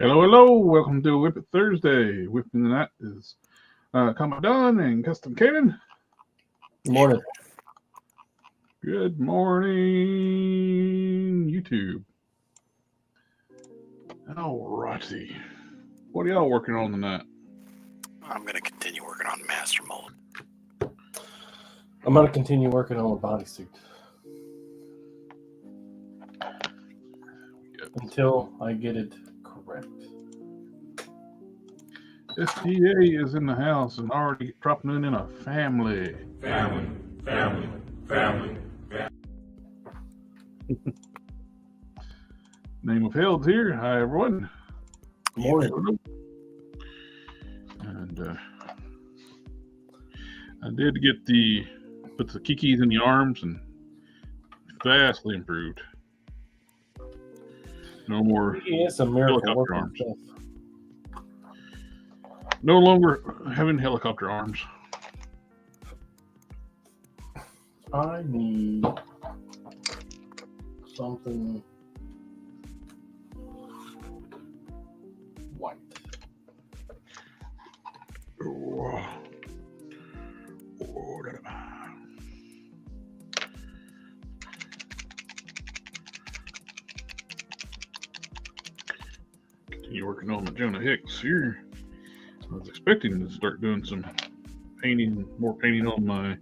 Hello, hello. Welcome to WIP IT Thursday. Whipping that is Commodore and Custom Cannon. Good morning. Good morning, YouTube. Alrighty. What are y'all working on tonight? I'm going to continue working on master mold. I'm going to continue working on a bodysuit until I get it correct. STA is in the house and already dropping in a family. Family. Name of Held's here. Hi, everyone. Good morning. And I did get put the kikis in the arms and vastly improved. No more. It's a miracle helicopter working arms. stuff. No longer having helicopter arms. I need something white. Continue working on the Jonah Hicks here. I was expecting to start doing some more painting on my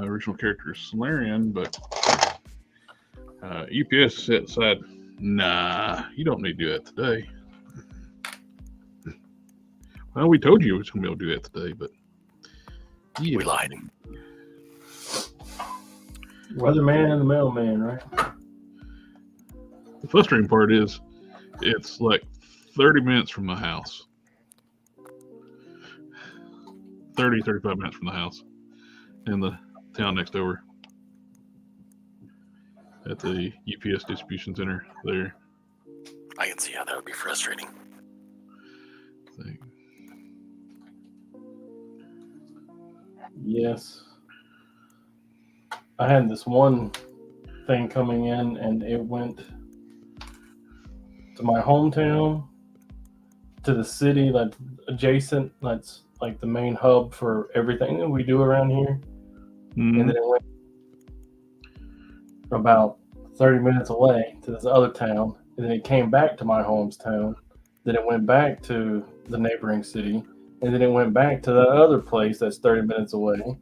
original character Solarian, but UPS set aside, nah, you don't need to do that today. Well, we told you we was going to be able to do that today, but yeah. We lied. Weatherman and the mailman, right? The frustrating part is it's like 30 minutes from the house. 35 minutes from the house in the town next over at the UPS distribution center there. I can see how that would be frustrating. Yes. I had this one thing coming in and it went to my hometown, to the city that's adjacent, that's like the main hub for everything that we do around here. Mm-hmm. And then it went about 30 minutes away to this other town. And then it came back to my hometown. Then it went back to the neighboring city. And then it went back to that other place that's 30 minutes away.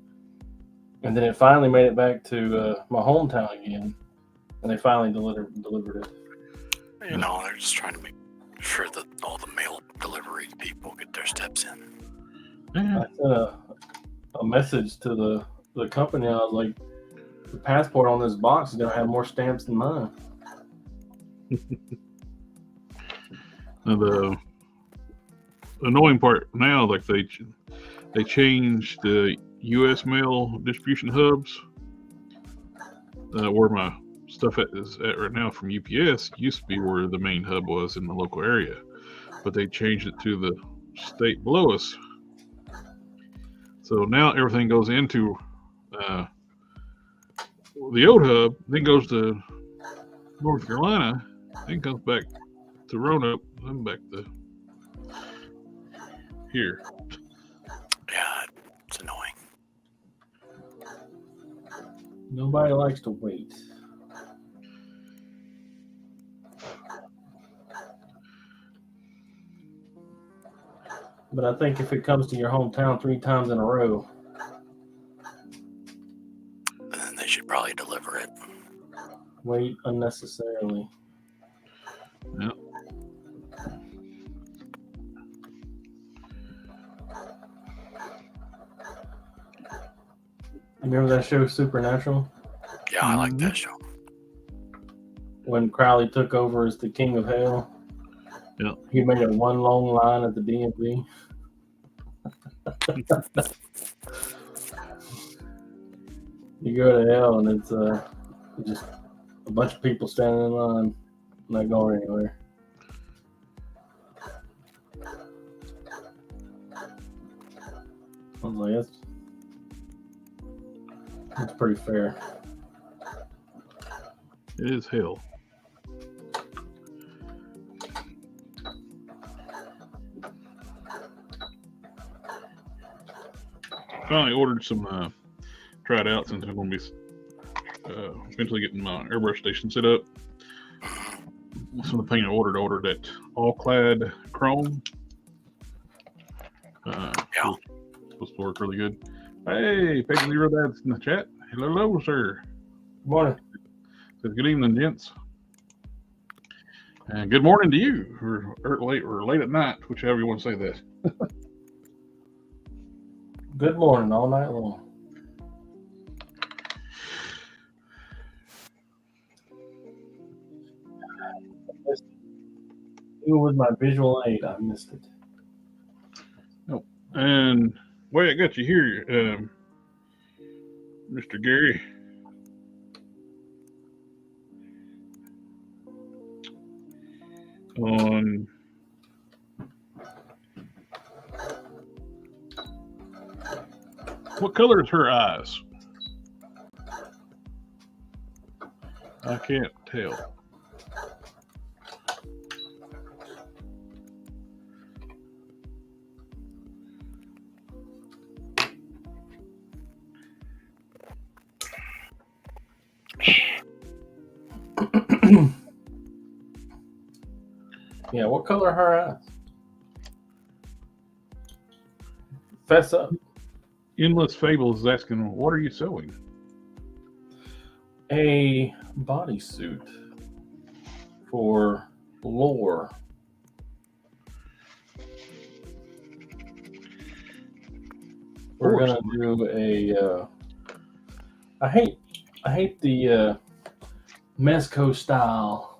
And then it finally made it back to my hometown again. And they finally delivered it. You know, they're just trying to make sure that all the mail delivery people get their steps in. Yeah. I sent a message to the company. I was like, the passport on this box is going to have more stamps than mine. Now the annoying part now, like they changed the U.S. mail distribution hubs where my stuff is at right now from UPS. Used to be where the main hub was in the local area, but they changed it to the state below us. So now everything goes into the old hub, then goes to North Carolina, then comes back to Roanoke, then back to here. Yeah, it's annoying. Nobody likes to wait. But I think if it comes to your hometown 3 times in a row, Then they should probably deliver it. wait unnecessarily. Yeah. Remember that show Supernatural? Yeah, I like that show. When Crowley took over as the king of hell? Yeah. He made it one long line at the DMV. You go to hell and it's just a bunch of people standing in line, not going anywhere. I was like, that's pretty fair. It is hell. finally ordered some, try it out since I'm going to be eventually getting my airbrush station set up. Some of the paint I ordered that all-clad chrome. Yeah. Supposed to work really good. Hey, Paper Zero Dad's in the chat. Hello, sir. Good morning. Says, good evening, gents. And good morning to you, or late at night, whichever you want to say that. Good morning all night long. Even with my visual aid, I missed it. Nope. And way I got you here, Mr. Gary. On what color is her eyes? I can't tell. Yeah, what color are her eyes? Fess up. Endless Fables is asking, what are you sewing? A bodysuit for lore. We're gonna do a. I hate the Mezco style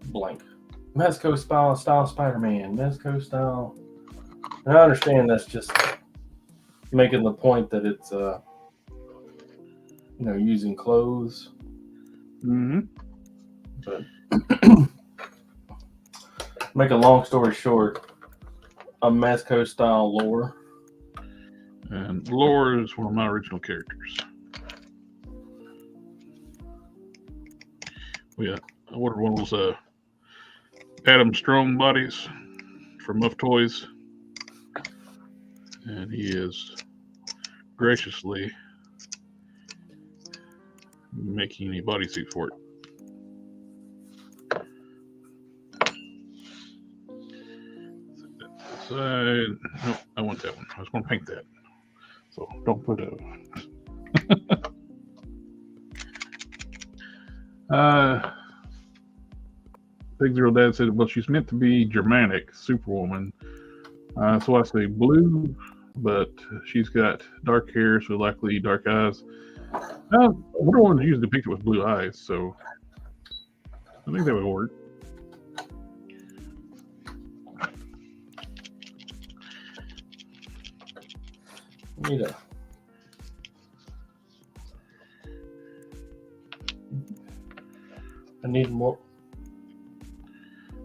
blank. Mezco style Spider-Man. Mezco style. And I understand that's just making the point that it's using clothes. Mm-hmm. But make a long story short, a Mezco style lore. And Lore is one of my original characters. I ordered one of those Adam Strong bodies from Muff Toys. And he is graciously making a bodysuit for it. No, I want that one. I was going to paint that. So don't put a. Big Zero Dad said, well, she's meant to be Germanic, Superwoman. So I say blue, but she's got dark hair, so likely dark eyes. Wonder Woman's usually depicted with blue eyes, so I think that would work. I need more.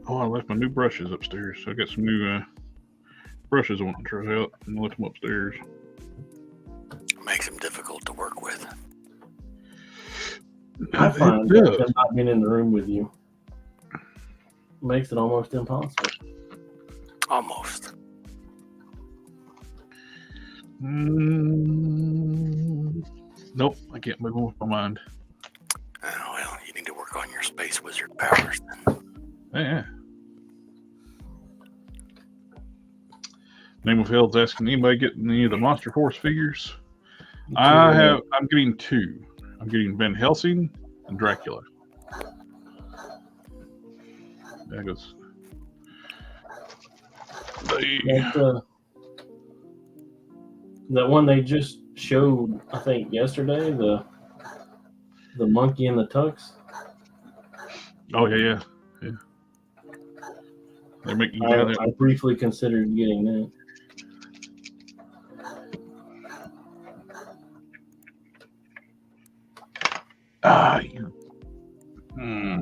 Oh, I left my new brushes upstairs. So I got some new brushes I want to try out and left them upstairs. Makes them difficult to work with. I find that not being in the room with you makes it almost impossible. Almost. Nope, I can't move on with my mind. Oh, well, you need to work on your space wizard powers then. Yeah. Name of Hell's asking, anybody getting any of the Monster Force figures? I'm getting two. I'm getting Van Helsing and Dracula. That goes. That one they just showed, I think, yesterday, the monkey in the tux. Oh yeah. They're making. I briefly considered getting that. You. I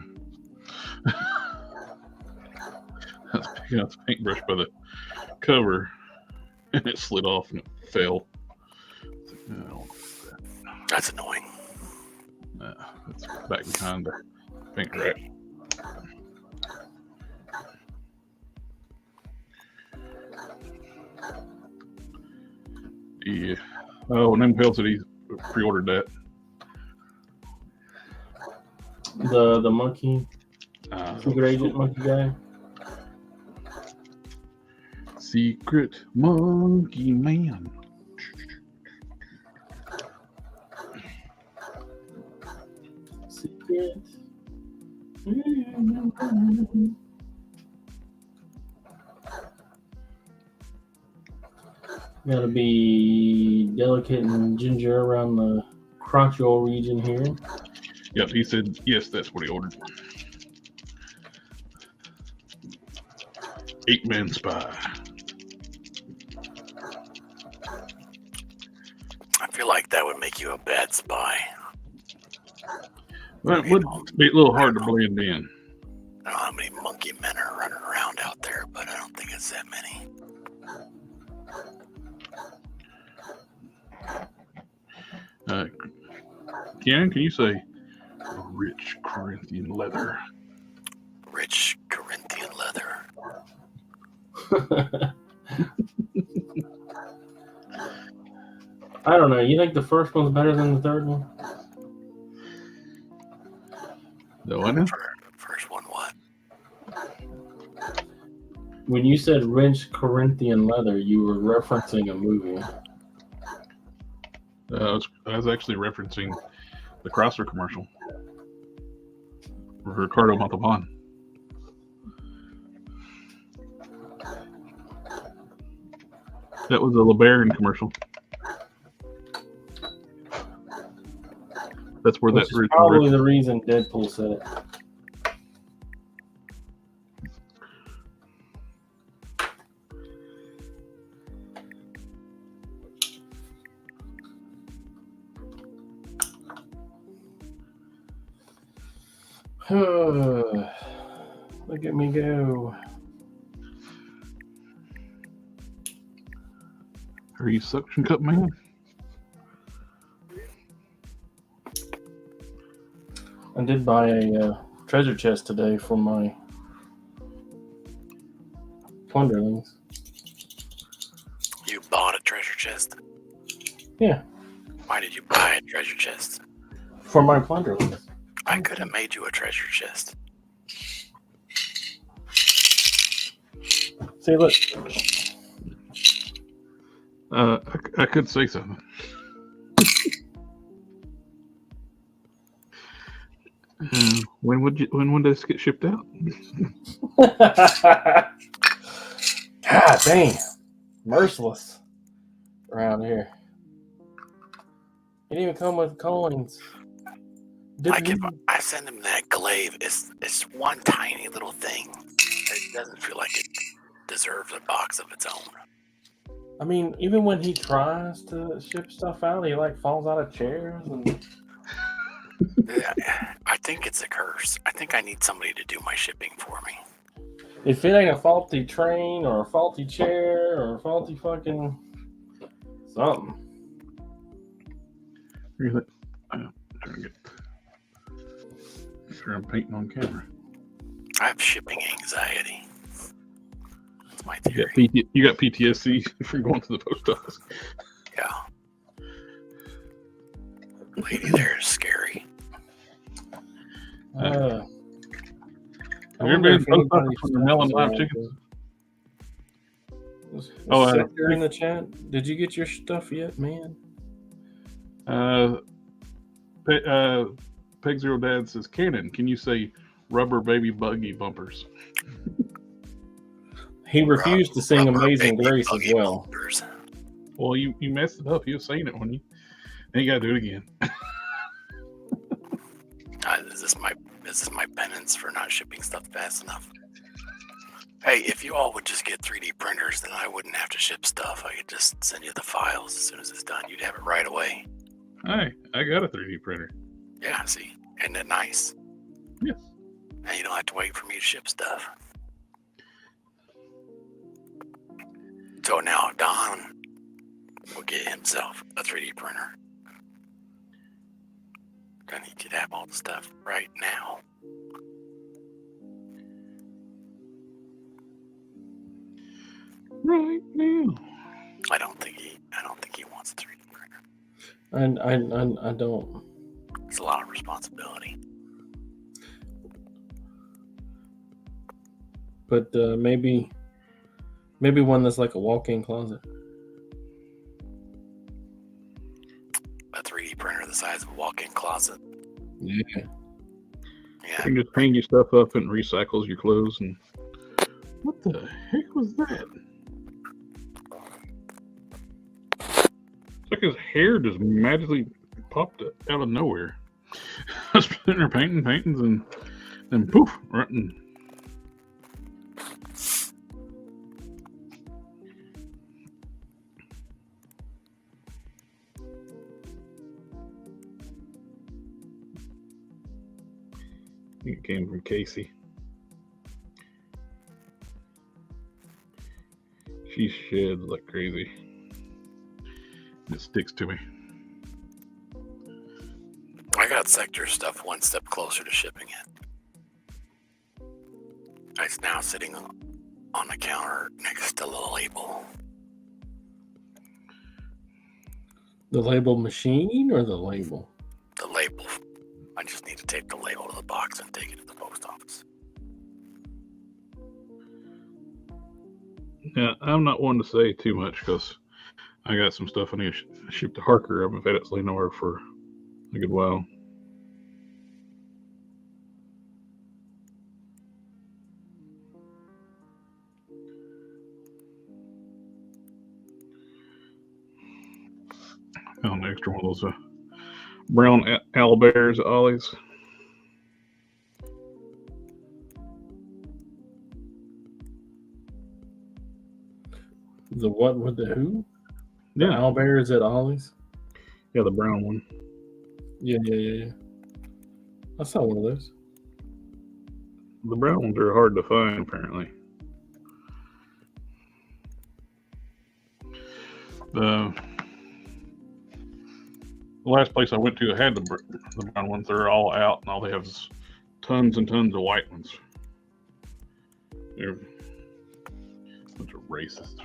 was picking up the paintbrush by the cover, and it slid off and it fell. That's annoying. It's back behind the paint rack. Yeah. Oh, and then Pale said he pre-ordered that. The monkey, secret Oh, agent monkey guy. Secret monkey man. Secret. Gotta be delicate and ginger around the crotchal region here. Yep, he said yes, that's what he ordered. 8-Man Spy. I feel like that would make you a bad spy. Well, it would be a little hard to blend in. I don't know how many monkey men are running around out there, but I don't think it's that many. Ken, can you say rich Corinthian leather? Rich Corinthian leather. I don't know. You think the first one's better than the third one? No, I know. First one, what? When you said rich Corinthian leather, you were referencing a movie. I was actually referencing the Chrysler commercial for Ricardo Montalban. That was a LeBaron commercial. That's where Which that is probably the reason Deadpool said it. Look at me go. Are you suction cup man? I did buy a treasure chest today for my plunderlings. You bought a treasure chest? Yeah. Why did you buy a treasure chest? For my plunderlings. I could have made you a treasure chest. See, look. I could say something. When would this get shipped out? God damn. Merciless around here. It didn't even come with coins. Like if I send him that glaive, it's one tiny little thing. It doesn't feel like it deserves a box of its own. I mean, even when he tries to ship stuff out, he like falls out of chairs and I think it's a curse. I think I need somebody to do my shipping for me. if it ain't a faulty train or a faulty chair or a faulty fucking something. Really? I'm trying to get. Make sure I'm painting on camera. I have shipping anxiety. That's my theory. You got PTSD for going to the post office. Yeah. Lady there is scary. Have you ever been to the post office when they're mailing live chickens? Sawyer in the chat. Did you get your stuff yet, man? Peg Zero Dad says, Cannon, can you say rubber baby buggy bumpers? He refused to sing Amazing Grace as well. Bumpers. Well, you messed it up. He was saying it when you. Now you gotta do it again. Is this my penance for not shipping stuff fast enough? Hey, if you all would just get 3D printers, then I wouldn't have to ship stuff. I could just send you the files as soon as it's done. You'd have it right away. Hey, I got a 3D printer. Yeah, see? Isn't it nice? Yes. And you don't have to wait for me to ship stuff. So now Don will get himself a 3D printer. Then he could have all the stuff right now. Right now. I don't think he wants a 3D printer. I don't. It's a lot of responsibility. But maybe one that's like a walk-in closet. A 3D printer the size of a walk-in closet. Yeah. Yeah. You can just hang your stuff up and recycles your clothes. And what the heck was that? It's like his hair just magically popped out of nowhere. I was sitting there painting, and then poof, right in. I think it came from Casey. She sheds like crazy. It sticks to me. I got sector stuff one step closer to shipping it. It's now sitting on the counter next to the label. The label machine or the label? The label. I just need to tape the label to the box and take it to the post office. Yeah, I'm not one to say too much because I got some stuff I need to ship to Harker. I've been FedEx nowhere for a good while. Found an extra one of those brown owlbears at Ollie's. The what with the who? The Yeah, owlbears at Ollie's? yeah, the brown one. Yeah. I saw one of those. The brown ones are hard to find, apparently. The last place I went to had the brown ones. They're all out, and all they have is tons and tons of white ones. They're a bunch of racists.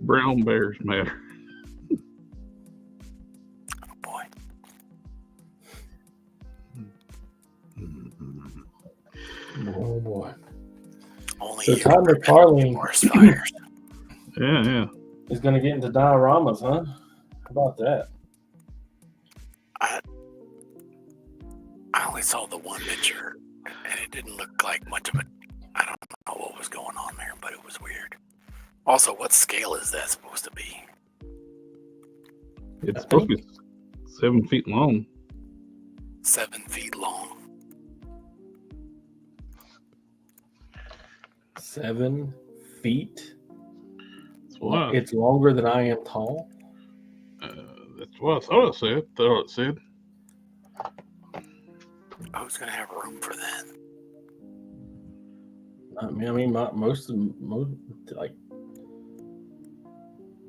Brown bears matter. Oh boy. Oh boy. Only So you Tom can prevent McFarlane forest fires. Yeah. is going to get into dioramas, huh? How about that? I only saw the one picture, and it didn't look like much of it. I don't know what was going on there, but it was weird. Also, what scale is that supposed to be? It's supposed to be 7 feet long. 7 feet long. 7 feet? What? It's longer than I am tall? That's what I thought it said. Who's going to have room for that? I mean, most like.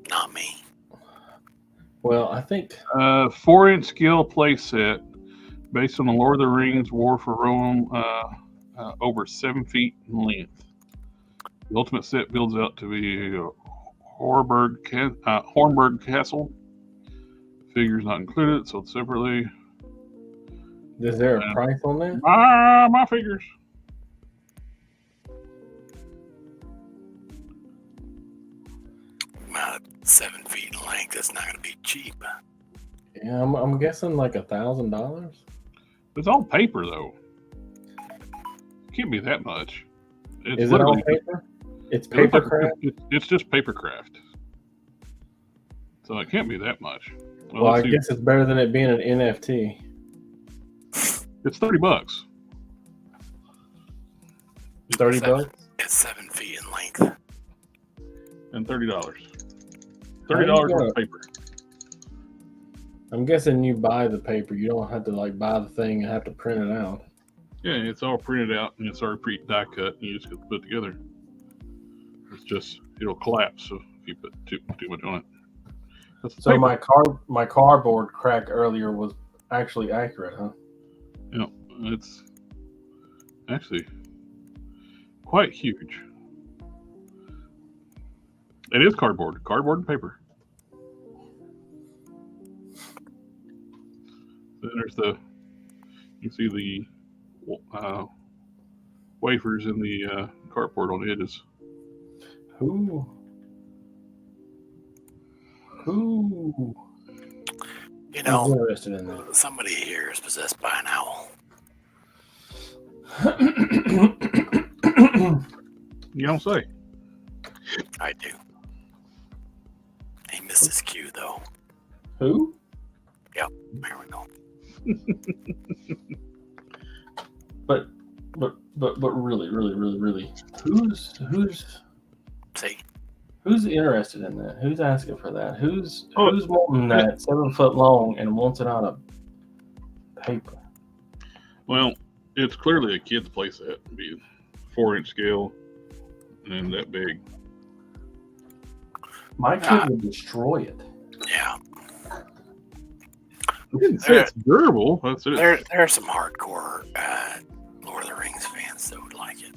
Not me. Well, I think 4-inch scale play set based on the Lord of the Rings War for Rome, over 7 feet in length. The ultimate set builds out to be a Hornburg Castle. Figures not included, sold separately. is there a price on that? My figures. About 7 feet in length. That's not going to be cheap. Yeah, I'm guessing like $1,000. It's all paper though. It can't be that much. It's Is it all paper? It's paper craft. It's just paper craft. So it can't be that much. Well, I guess it's better than it being an NFT. It's $30. $30? It's 7 feet in length. And $30. $30 worth of paper. I'm guessing you buy the paper. You don't have to like buy the thing and have to print it out. Yeah, it's all printed out and it's already pre-die cut and you just get to put it together. It's just, it'll collapse if you put too much on it. So my cardboard crack earlier was actually accurate, huh? Yeah, it's actually quite huge. It is cardboard and paper. Then there's you see the wafers in the cardboard on the edges. Who? You know, I'm interested in that. somebody here is possessed by an owl. You don't say. I do. He missed his cue, though. Who? Yep, there we go. But really, who's interested in that? Who's asking for that? Who's wanting that 7 foot long and wants it on a paper? Well, it's clearly a kid's playset. It'd be 4-inch scale and that big. My kid would destroy it. Yeah. I didn't say it's durable. There are some hardcore Lord of the Rings fans that would like it.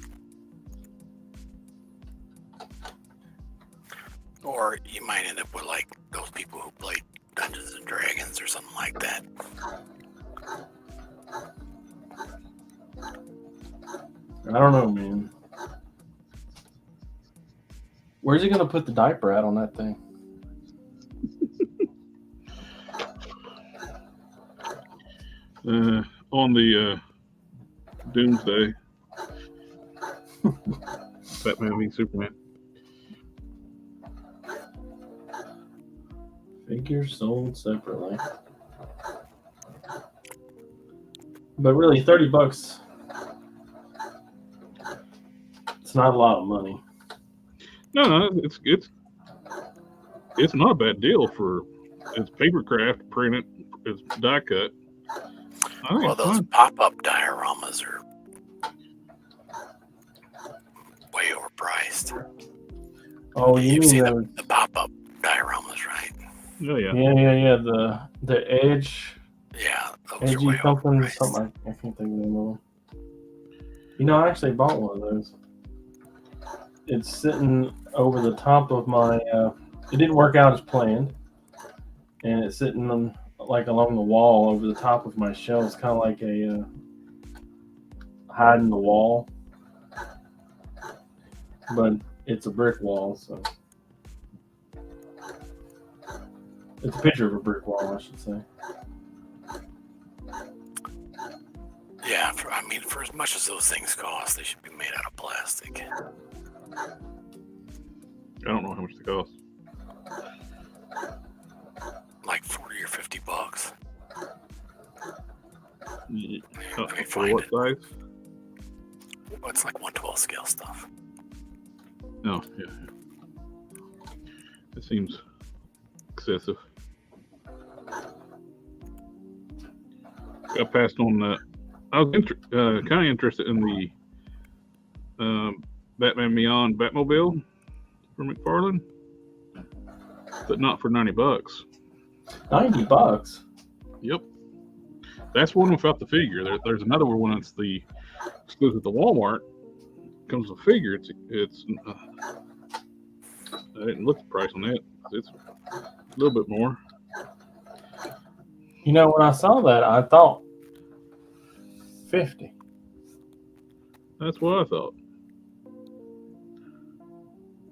Or you might end up with like those people who play Dungeons and Dragons or something like that. I don't know, man. Where's he gonna put the diaper at on that thing? On the Doomsday. Batman v Superman. Figures sold separately. But really, $30. It's not a lot of money. No, it's not a bad deal for it's paper craft, printed, it's die cut. Well, those pop-up dioramas are way overpriced. Oh, you mean see the pop-up dioramas, right? Oh, yeah. Yeah. The edge. Yeah, those Edgy are way something. overpriced. I can't think of the name of them. You know, I actually bought one of those. It's sitting over the top of my. It didn't work out as planned, and it's sitting on, like along the wall over the top of my shelf. It's kind of like a hide in the wall, but it's a brick wall, so it's a picture of a brick wall, I should say. Yeah, for as much as those things cost, they should be made out of plastic. I don't know how much they cost. Like $40 or $50. Yeah. Let me For find what it. size? Well, it's like 1/12 scale stuff. No, yeah. It seems excessive. I passed on that. I was kind of interested in the Batman Beyond Batmobile from McFarlane, but not for $90. $90? Yep, that's one without the figure. There's another one that's the exclusive to Walmart. Comes with a figure. It's I didn't look at the price on that. It's a little bit more. You know, when I saw that, I thought 50. That's what I thought.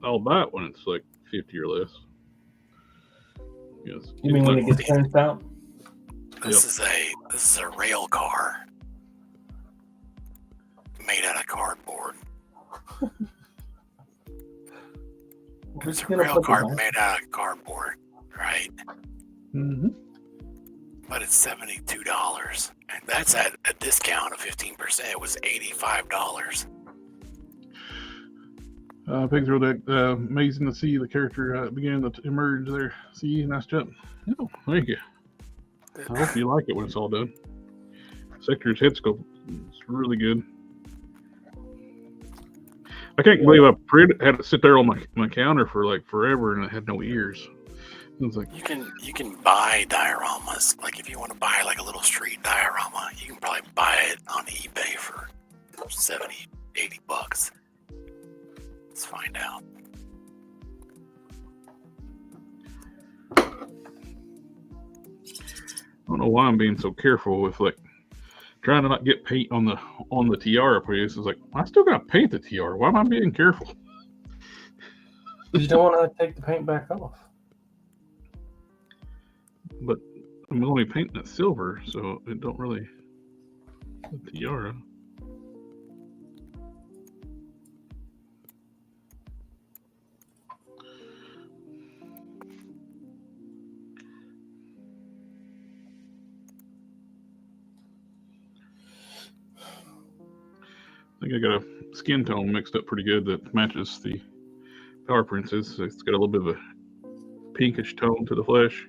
I'll buy it when it's like 50 or less. Yes. You mean when it gets fenced out? This is a rail car made out of cardboard. It's a rail car made out of cardboard, right? Mm-hmm. But it's $72, and that's at a discount of 15%. It was $85. Pigs are that amazing to see the character begin to emerge there. See, nice jump. Oh, thank you. I hope you like it when it's all done. Sector's head sculpt is really good. I can't believe I had to sit there on my counter for like forever and it had no ears. It was like, You can buy dioramas. Like if you want to buy like a little street diorama, you can probably buy it on eBay for $70, $80. Let's find out. I don't know why I'm being so careful with like trying to not get paint on the tiara piece. It's like I still got to paint the tiara. Why am I being careful? You don't want to take the paint back off. But I'm only painting it silver, so it don't really the tiara. I think I got a skin tone mixed up pretty good that matches the Power Princess. It's got a little bit of a pinkish tone to the flesh.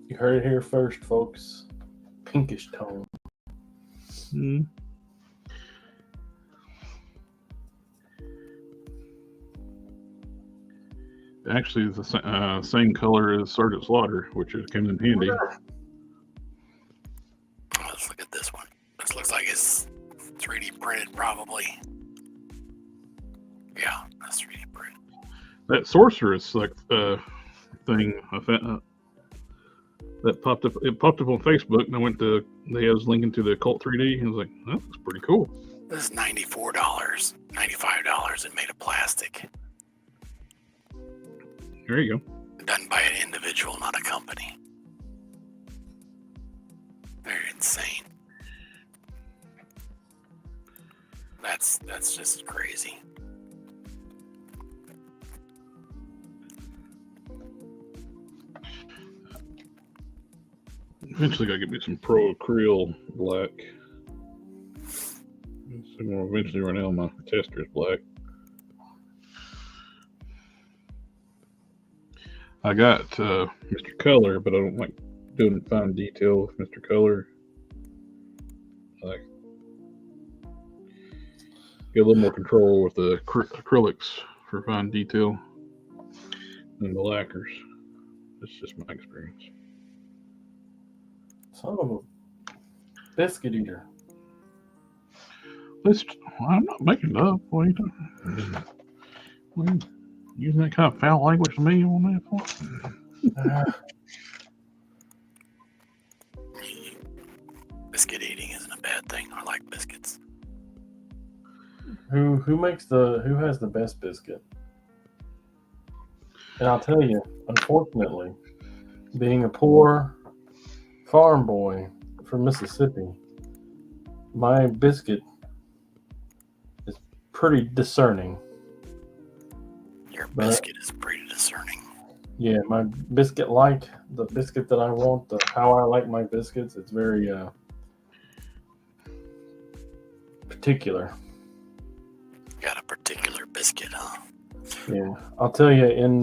You heard it here first, folks. Pinkish tone. Mm. Actually, it's the same color as Sergeant Slaughter, which came in handy. Let's look at this one. This looks like it's 3D printed, probably. Yeah, that's 3D printed. That sorceress thing that popped up. It popped up on Facebook, and I went to. They was linking to the Cult 3D, and I was like, "That looks pretty cool." This is $94, $95, and made of plastic. There you go. Done by an individual, not a company. Very insane. That's just crazy. Eventually, gotta get me some Pro Acryl black. So I'm gonna eventually run out of my tester's black. I got Mr. Color, but I don't like doing fine detail with Mr. Color. I like get a little more control with the acrylics for fine detail than the lacquers. That's just my experience. Son of a biscuit eater. I'm not making it up. What are you talking? What are you using that kind of foul language to me on that point? Biscuit eating isn't a bad thing. I like biscuits. Who has the best biscuit? And I'll tell you, unfortunately, being a poor farm boy from Mississippi, my biscuit is pretty discerning. Your biscuit is pretty discerning. Yeah, my biscuit the biscuit that I want, how I like my biscuits, it's very particular. Got a particular biscuit, huh? Yeah, I'll tell you, in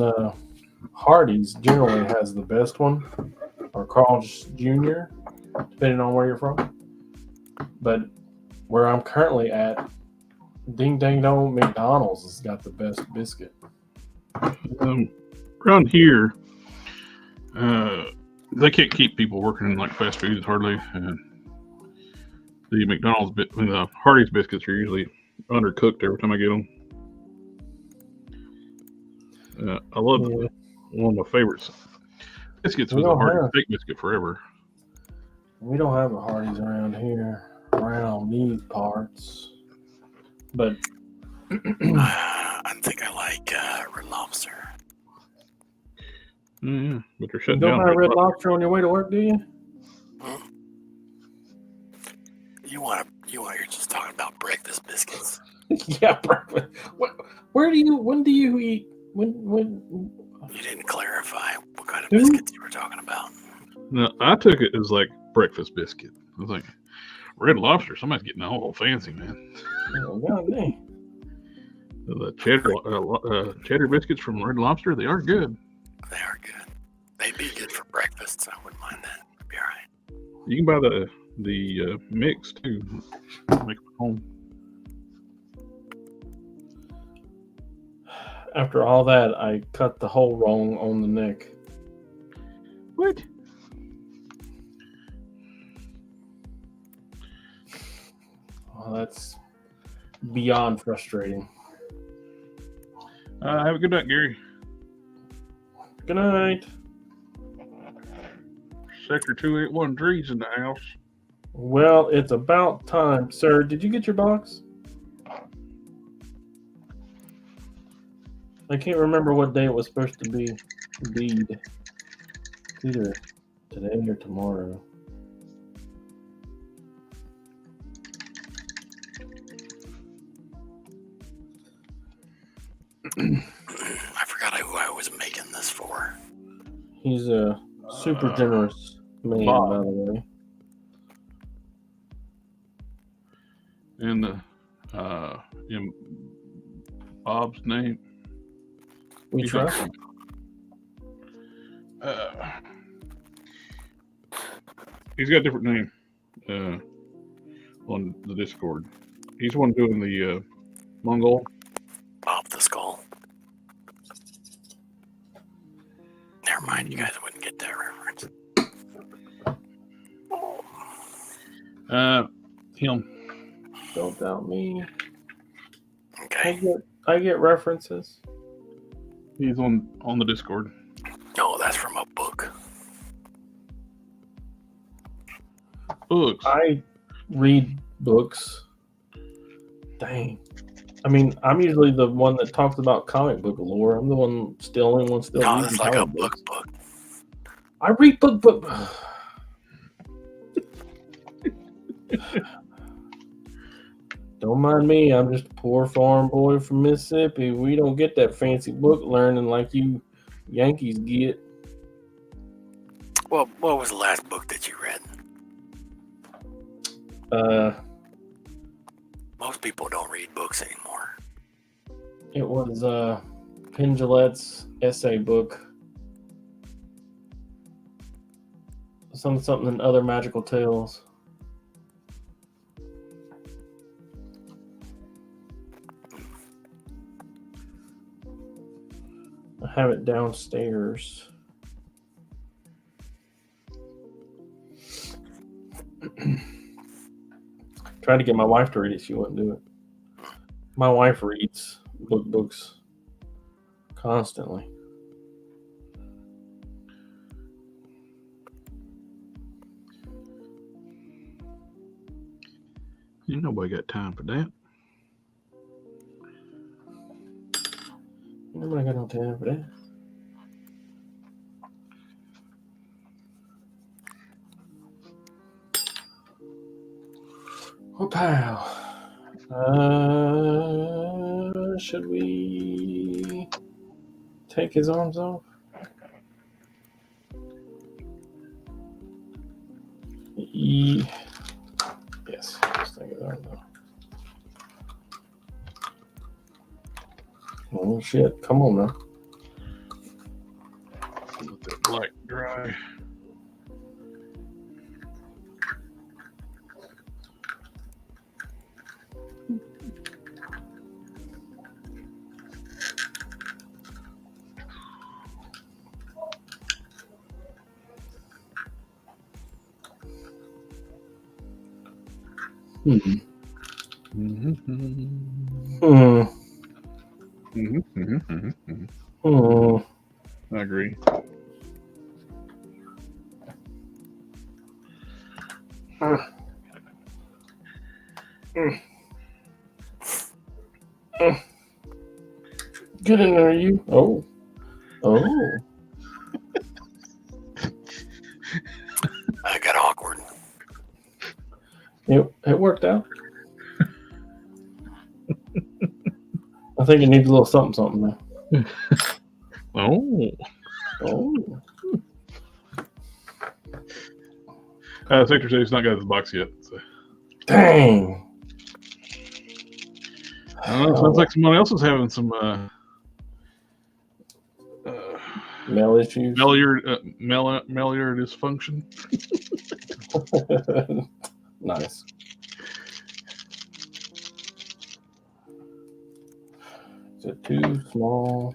Hardee's generally has the best one, or Carl's Jr., depending on where you're from. But where I'm currently at, Ding Dang Dong McDonald's has got the best biscuit. Around here, they can't keep people working in like fast foods hardly, and the the Hardee's biscuits are usually undercooked every time I get them. I love one of my favorites. Biscuits was a Hardee's steak biscuit forever. We don't have a Hardee's around here, around these parts. But I think I like Red Lobster. Yeah, but they're shutting you down. don't have Red Lobster on your way to work, do you? Hmm? You're just talking about breakfast biscuits. Yeah, breakfast. When do you eat? When? You didn't clarify what kind of biscuits you were talking about. No, I took it as like breakfast biscuit. I was like, Red Lobster, somebody's getting all fancy, man. Oh, God dang. The cheddar biscuits from Red Lobster, they are good. They are good. They'd be good for breakfast, so I wouldn't mind that. It'd be all right. You can buy the mix too. Make them at home. After all that, I cut the hole wrong on the neck. What? Well, that's beyond frustrating. Have a good night, Gary. Good night. Sector 2813's in the house. Well, it's about time. Sir, did you get your box? I can't remember what day it was supposed to be. Indeed. Either today or tomorrow. I forgot who I was making this for. He's a super generous man, Bob. by the way. And in Bob's name. We He's trust. He's got a different name on the Discord. He's the one doing the Mongol. Bob the Skull. Never mind, you guys wouldn't get that reference. Him. Don't doubt me. Okay. I get references. He's on the Discord. No, that's from a book. Books. I read books. Dang. I mean, I'm usually the one that talks about comic book lore. I'm the only one still No, reading that's like a comic books. book. I read book. Don't mind me. I'm just a poor farm boy from Mississippi. We don't get that fancy book learning like you Yankees get. Well, what was the last book that you read? Most people don't read books anymore. It was Penn Jillette's essay book. Something and other magical tales. I have it downstairs. Tried to get my wife to read it. She wouldn't do it. My wife reads books constantly. Ain't nobody got time for that. Nobody got no time for that. Oh, pal. Should we take his arms off? Yes, let's take his arms off. Oh, shit. Come on now. Let that black dry. I agree. Get in there, you. Oh. I got awkward. It worked out. I think it needs a little something there. Oh. Sector says he's not got his box yet. So. Dang. Sounds like someone else is having some Mail issues. Mallier dysfunction. Nice. Is it too small?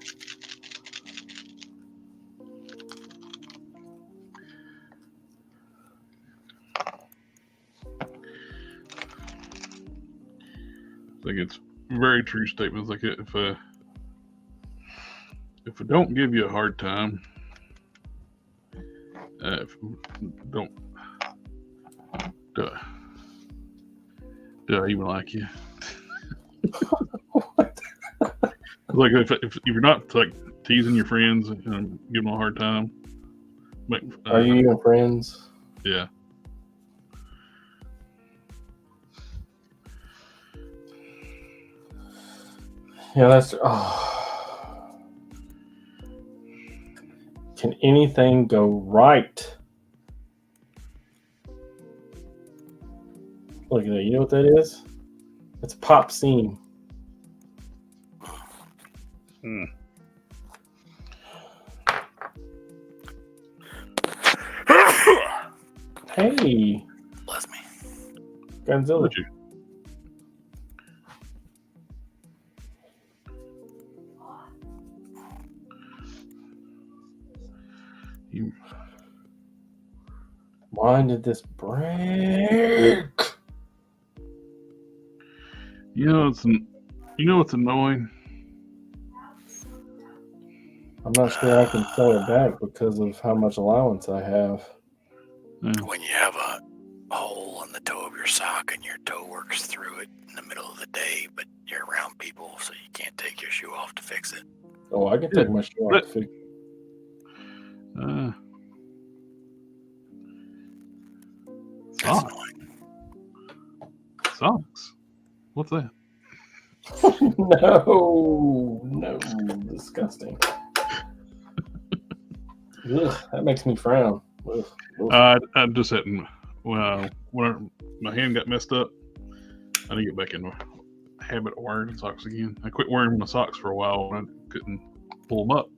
think it's very true statements. Like if I don't give you a hard time, if don't do I even like you? Like if you're not like teasing your friends and giving them a hard time, are you even friends? Yeah. Yeah, that's. Can anything go right? Look at that. You know what that is? It's a pop seam. Hey. Bless me. Godzilla. Why did this break? You know what's annoying? I'm not sure I can sew it back because of how much allowance I have. When you have a hole in the toe of your sock and your toe works through it in the middle of the day, but you're around people, so you can't take your shoe off to fix it. Oh, I can take my shoe off to fix it. That's annoying. Socks? What's that? No, disgusting. Ugh, that makes me frown. Ugh. I just hadn't. Well, when my hand got messed up, I didn't get back in the habit of wearing socks again. I quit wearing my socks for a while when I couldn't pull them up.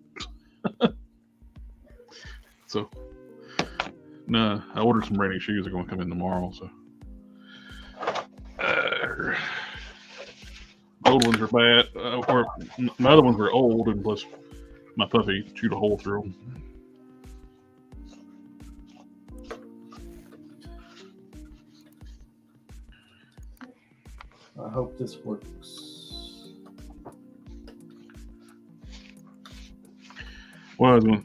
So, no, I ordered some rainy shoes. They're going to come in tomorrow. So, old ones are bad, or my other ones are old, and plus my puppy chewed a hole through them. I hope this works. Well, the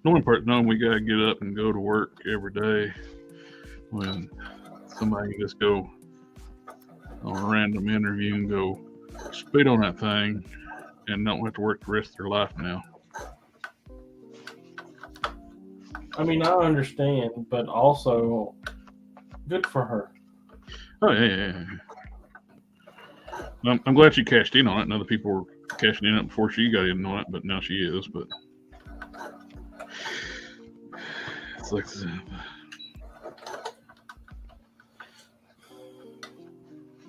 annoying part, knowing we gotta get up and go to work every day, when somebody can just go on a random interview and go spit on that thing and don't have to work the rest of their life now. I mean, I understand, but also good for her. Oh, yeah. I'm glad she cashed in on it, and other people were cashing in on it before she got in on it, but now she is. But it's like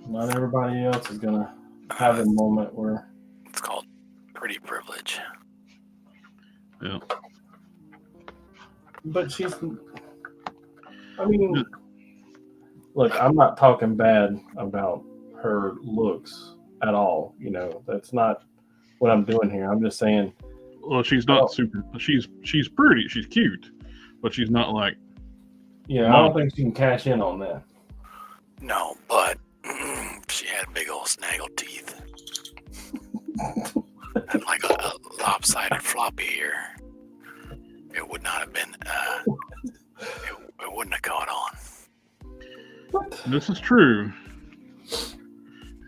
not everybody else is gonna have a moment where it's called pretty privilege. Yeah. But she's. I mean, look, I'm not talking bad about her looks at all. You know, that's not what I'm doing here. I'm just saying. Well, she's not super. She's pretty. She's cute, but she's not like. Yeah, I don't think she can cash in on that. No, but she had big old snaggle teeth and like a lopsided floppy ear. It would not have been. It wouldn't have caught on. What? This is true.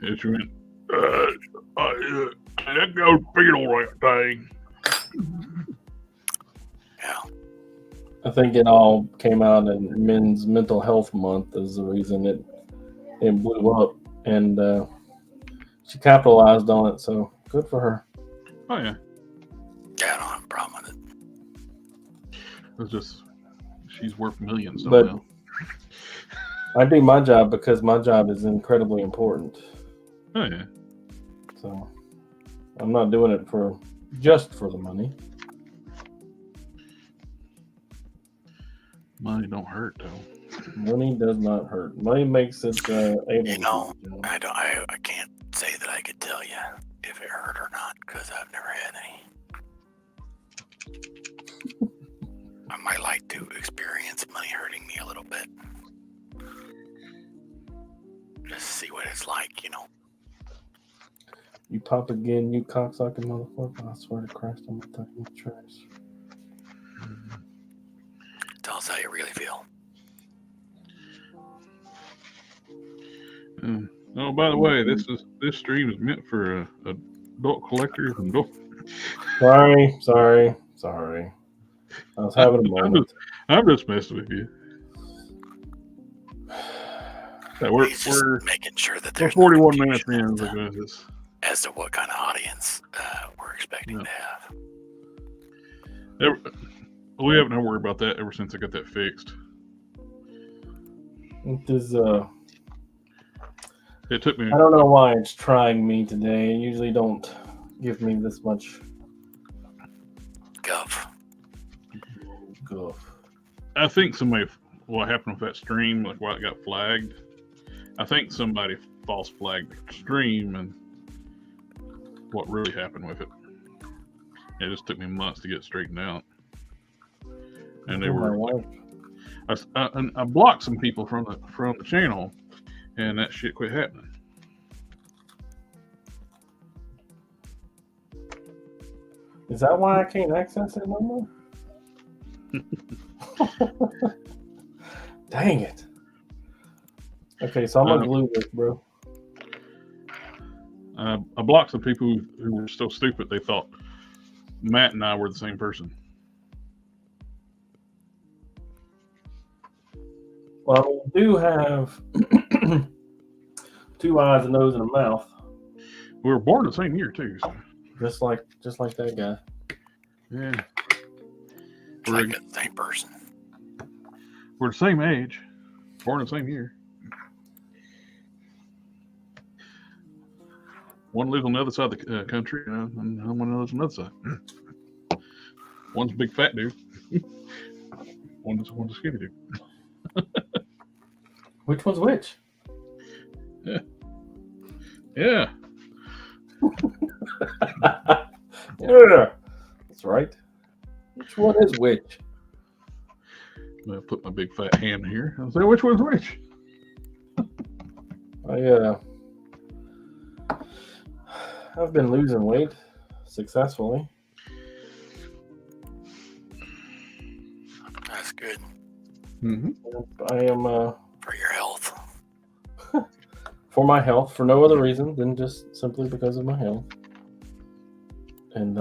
It's went. That goes feet on that thing. Yeah. I think it all came out in Men's Mental Health Month is the reason it blew up, and she capitalized on it. So good for her. Oh yeah. Yeah, I don't have a problem with it. It's just she's worth millions. But now. I do my job because my job is incredibly important. Oh yeah. So I'm not doing it just for the money. Money don't hurt though. Money does not hurt. Money makes it able You know, to. I can't say that I could tell you if it hurt or not because I've never had any. I might like to experience money hurting me a little bit. Just see what it's like, you know. You pop again, you cocksucking motherfucker. I swear to Christ, I'm gonna take you trash. Tell us how you really feel. Oh, by the way, this stream is meant for adult collectors and adult. Sorry. I was having a moment. I'm just messing with you. Yeah, we're making sure that we're there's 41 minutes in. As to what kind of audience we're expecting to have. We haven't had to worry about that ever since I got that fixed. It took me. I don't know why it's trying me today. It usually don't give me this much guff. I think what happened with that stream, like why it got flagged. I think somebody false flagged the stream and what really happened with it. It just took me months to get straightened out. And they were like, I blocked some people from the channel, and that shit quit happening. Is that why I can't access it no more? Dang it. Okay, so I'm gonna glue this, bro. I blocked some people who were so stupid they thought Matt and I were the same person. Well, we do have 2 eyes, a nose, and a mouth. We were born the same year too. So. Just like that guy. Yeah. We're like the same person. We're the same age. Born the same year. One lives on the other side of the country, and one lives on the other side. One's a big fat dude. One's a skinny dude. Which one's which? Yeah. Yeah, that's right. Which one is which? I'll put my big fat hand here. I'll say which one's which. I've been losing weight successfully. That's good. Mm-hmm. I am for your health. For my health, for no other reason than just simply because of my health. And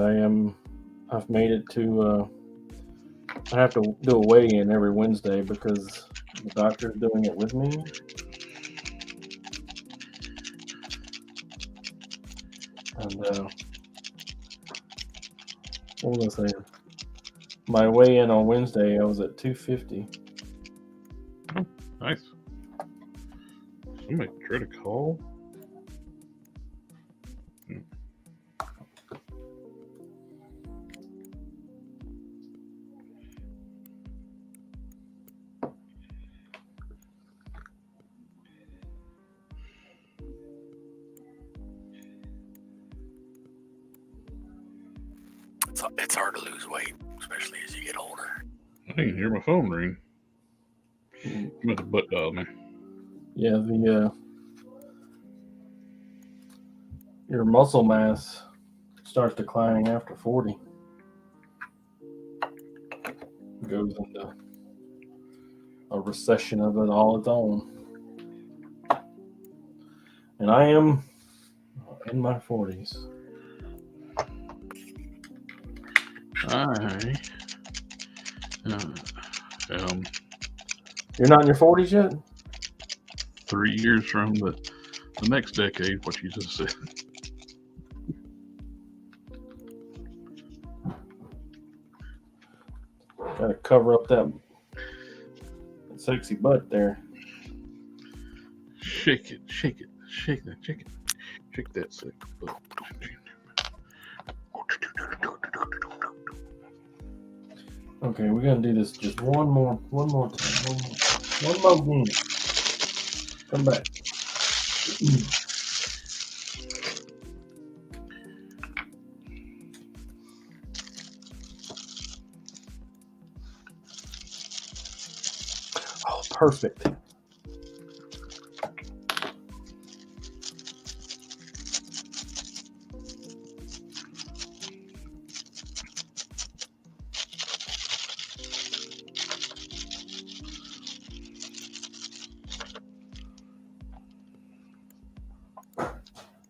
I've made it to I have to do a weigh-in every Wednesday because the doctor's doing it with me. And what was I saying? My weigh-in on Wednesday, I was at 250. Oh, nice. Somebody try to call. It's hard to lose weight, especially as you get older. I didn't hear my phone ring. I'm at the butt dial, man. Yeah, your muscle mass starts declining after 40. It goes into a recession of it all its own. And I am in my 40s. You're not in your 40s yet? 3 years from the next decade, what you just said. Gotta cover up that sexy butt there. Shake it, shake it, shake that, shake it. Shake that sexy butt. Okay, we're gonna do this just one more time. One more minute. Come back. Oh, perfect.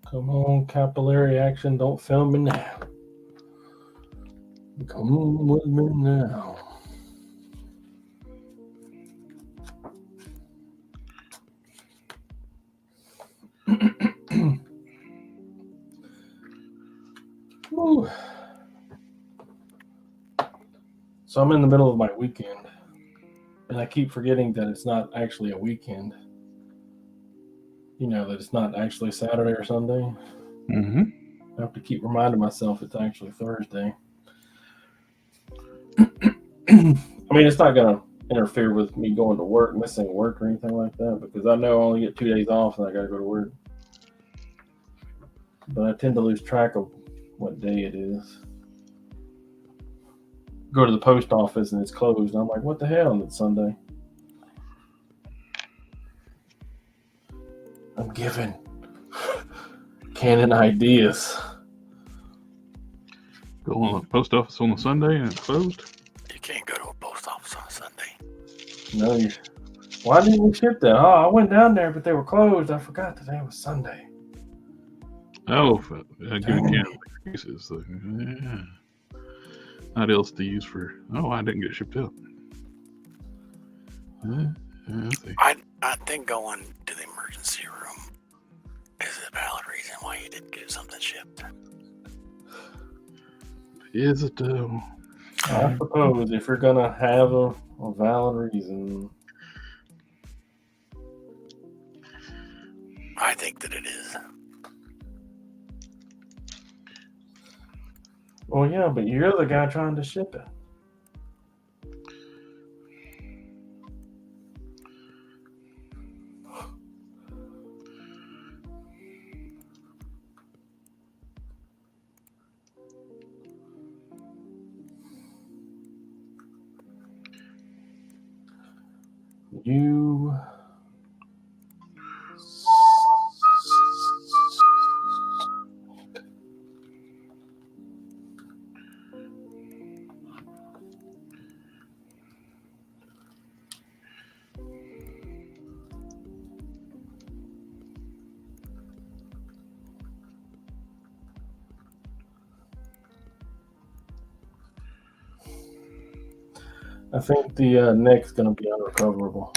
Come on, capillary action. Don't film me now. Come on with me now. Woo. So I'm in the middle of my weekend, and I keep forgetting that it's not actually a weekend. You know, that it's not actually Saturday or Sunday. Mm-hmm. I have to keep reminding myself it's actually Thursday. I mean, it's not going to interfere with me going to work, missing work or anything like that, because I know I only get 2 days off and I got to go to work. But I tend to lose track of what day it is. Go to the post office and it's closed. And I'm like, what the hell? And it's Sunday. I'm giving Canon ideas. Go on the post office on a Sunday and it's closed. You can't go to a post office on a Sunday. No, why didn't you ship that? Oh, I went down there, but they were closed. I forgot today was Sunday. Oh, I give you excuses. Yeah. Not else to use for. Oh, I didn't get shipped out. I think going to the emergency room is a valid reason why you didn't get something shipped. Is it though? I suppose if you're gonna have a valid reason. I think that it is. Well, yeah, but you're the guy trying to ship it. You I think the neck's going to be unrecoverable.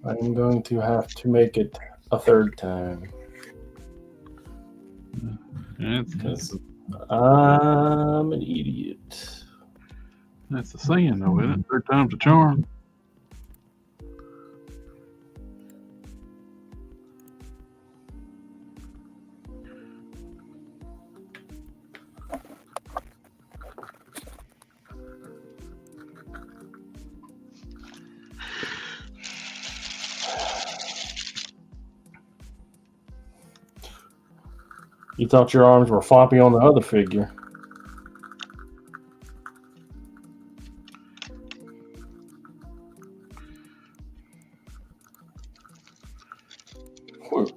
I'm going to have to make it a third time. Because I'm an idiot. That's the saying, though, isn't it? Third time's a charm. You thought your arms were floppy on the other figure. Whew.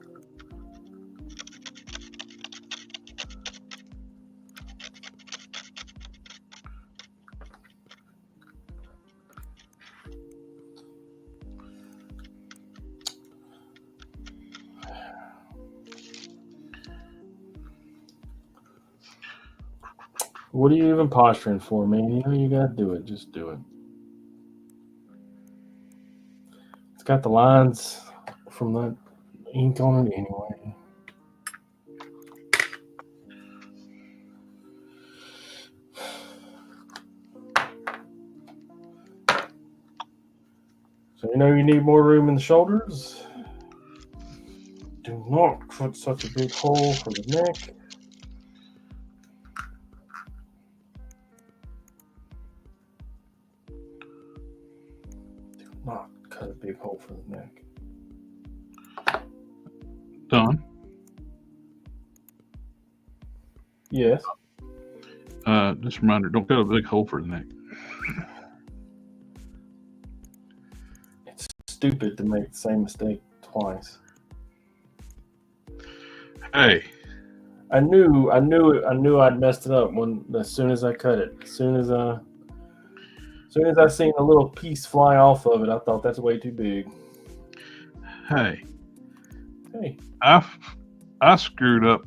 What are you even posturing for, man? You know you gotta do it. Just do it. It's got the lines from the ink on it anyway. So you know you need more room in the shoulders. Do not cut such a big hole for the neck. Not cut a big hole for the neck. Don? Yes. Just a reminder, don't cut a big hole for the neck. It's stupid to make the same mistake twice. Hey. I knew I'd messed it up as soon as I cut it. As soon as I seen a little piece fly off of it, I thought that's way too big. Hey. Hey, I screwed up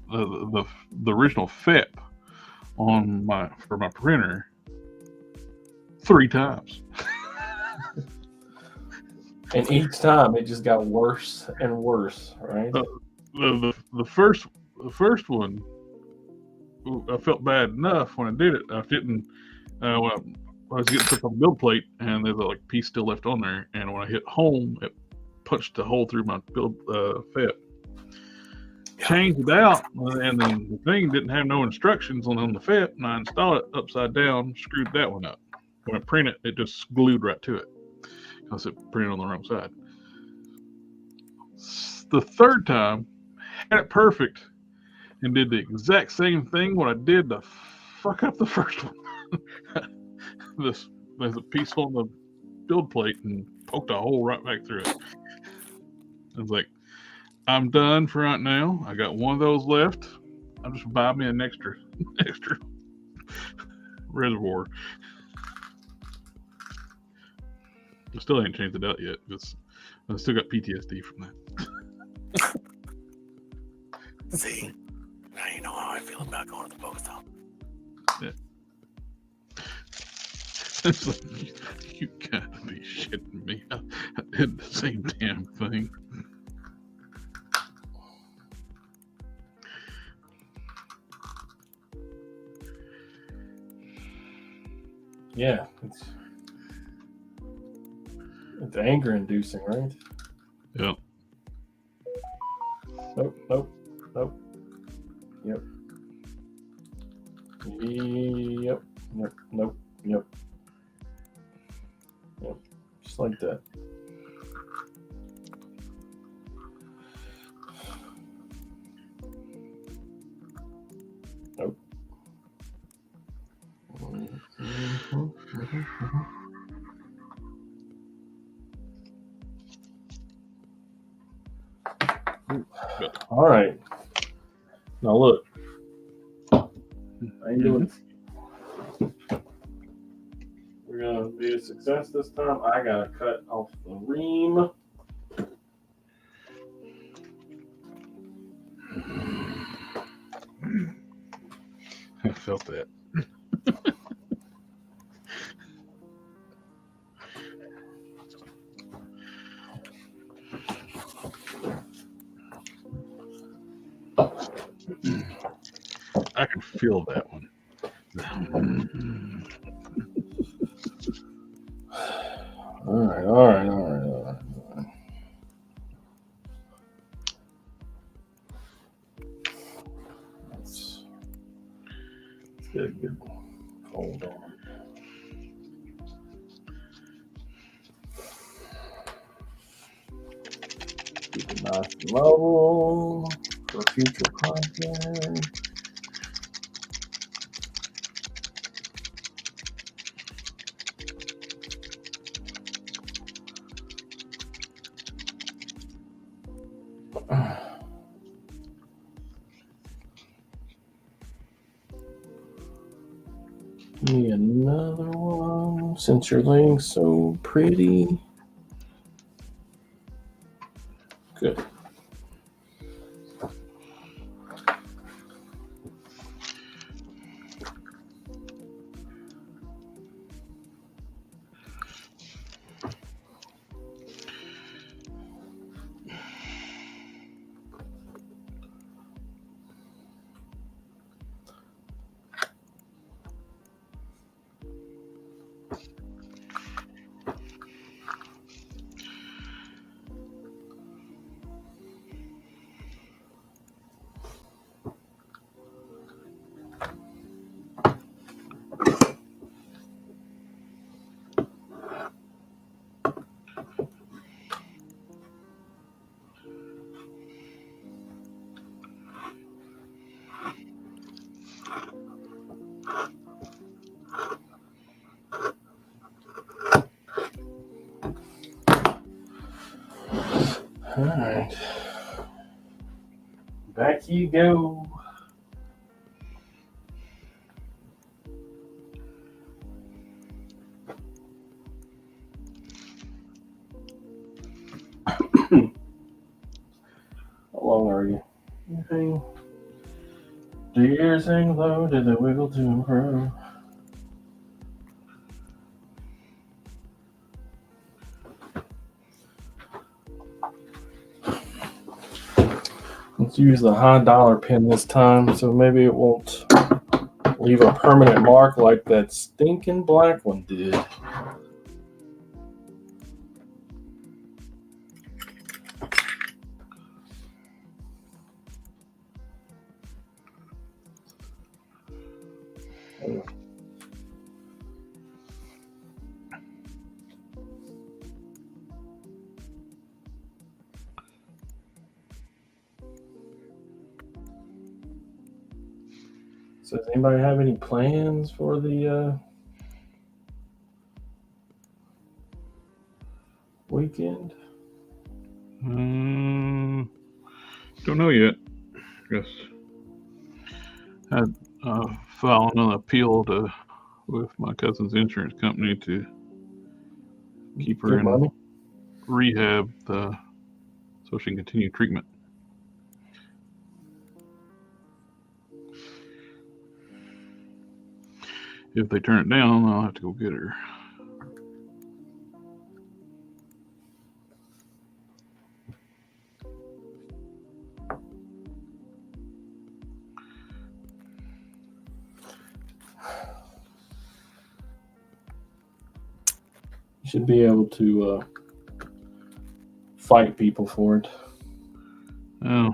the original FEP for my printer 3 times. and each time it just got worse and worse, right? The first one, I felt bad enough when I did it. I didn't when I was getting put on the build plate, and there's a piece still left on there. And when I hit home, it punched a hole through my build FEP. Changed it out, and then the thing didn't have no instructions on the FEP, and I installed it upside down, screwed that one up. When I print it, it just glued right to it because it printed on the wrong side. The third time, had it perfect, and did the exact same thing what I did to fuck up the first one. There's a piece on the build plate and poked a hole right back through it. I was like, I'm done for right now. I got one of those left. I'll just buy me an extra reservoir. I still ain't changed it out yet because I still got PTSD from that. See, now you know how I feel about going to the post office. Yeah. It's like, you gotta be shitting me. I did the same damn thing. Yeah, it's anger inducing, right? Yep. Nope. Yep. Yep. Just like that. Nope. All right. Now look. I ain't doing this. We're gonna be a success this time. I gotta cut off the ream. I felt that. I can feel that one. All right. Let's get a good hold on. Keep it nice and level for future projects. Give me another one since your laying so pretty. Good. All right. Back you go. song are you? Do your ears hang low? Did they wiggle to and fro? Let's use the high dollar pen this time, so maybe it won't leave a permanent mark like that stinking black one did. So does anybody have any plans for the weekend? Don't know yet. Guess had filed an appeal with my cousin's insurance company to keep her Good in money. rehab so she can continue treatment. If they turn it down, I'll have to go get her. You should be able to fight people for it. Oh,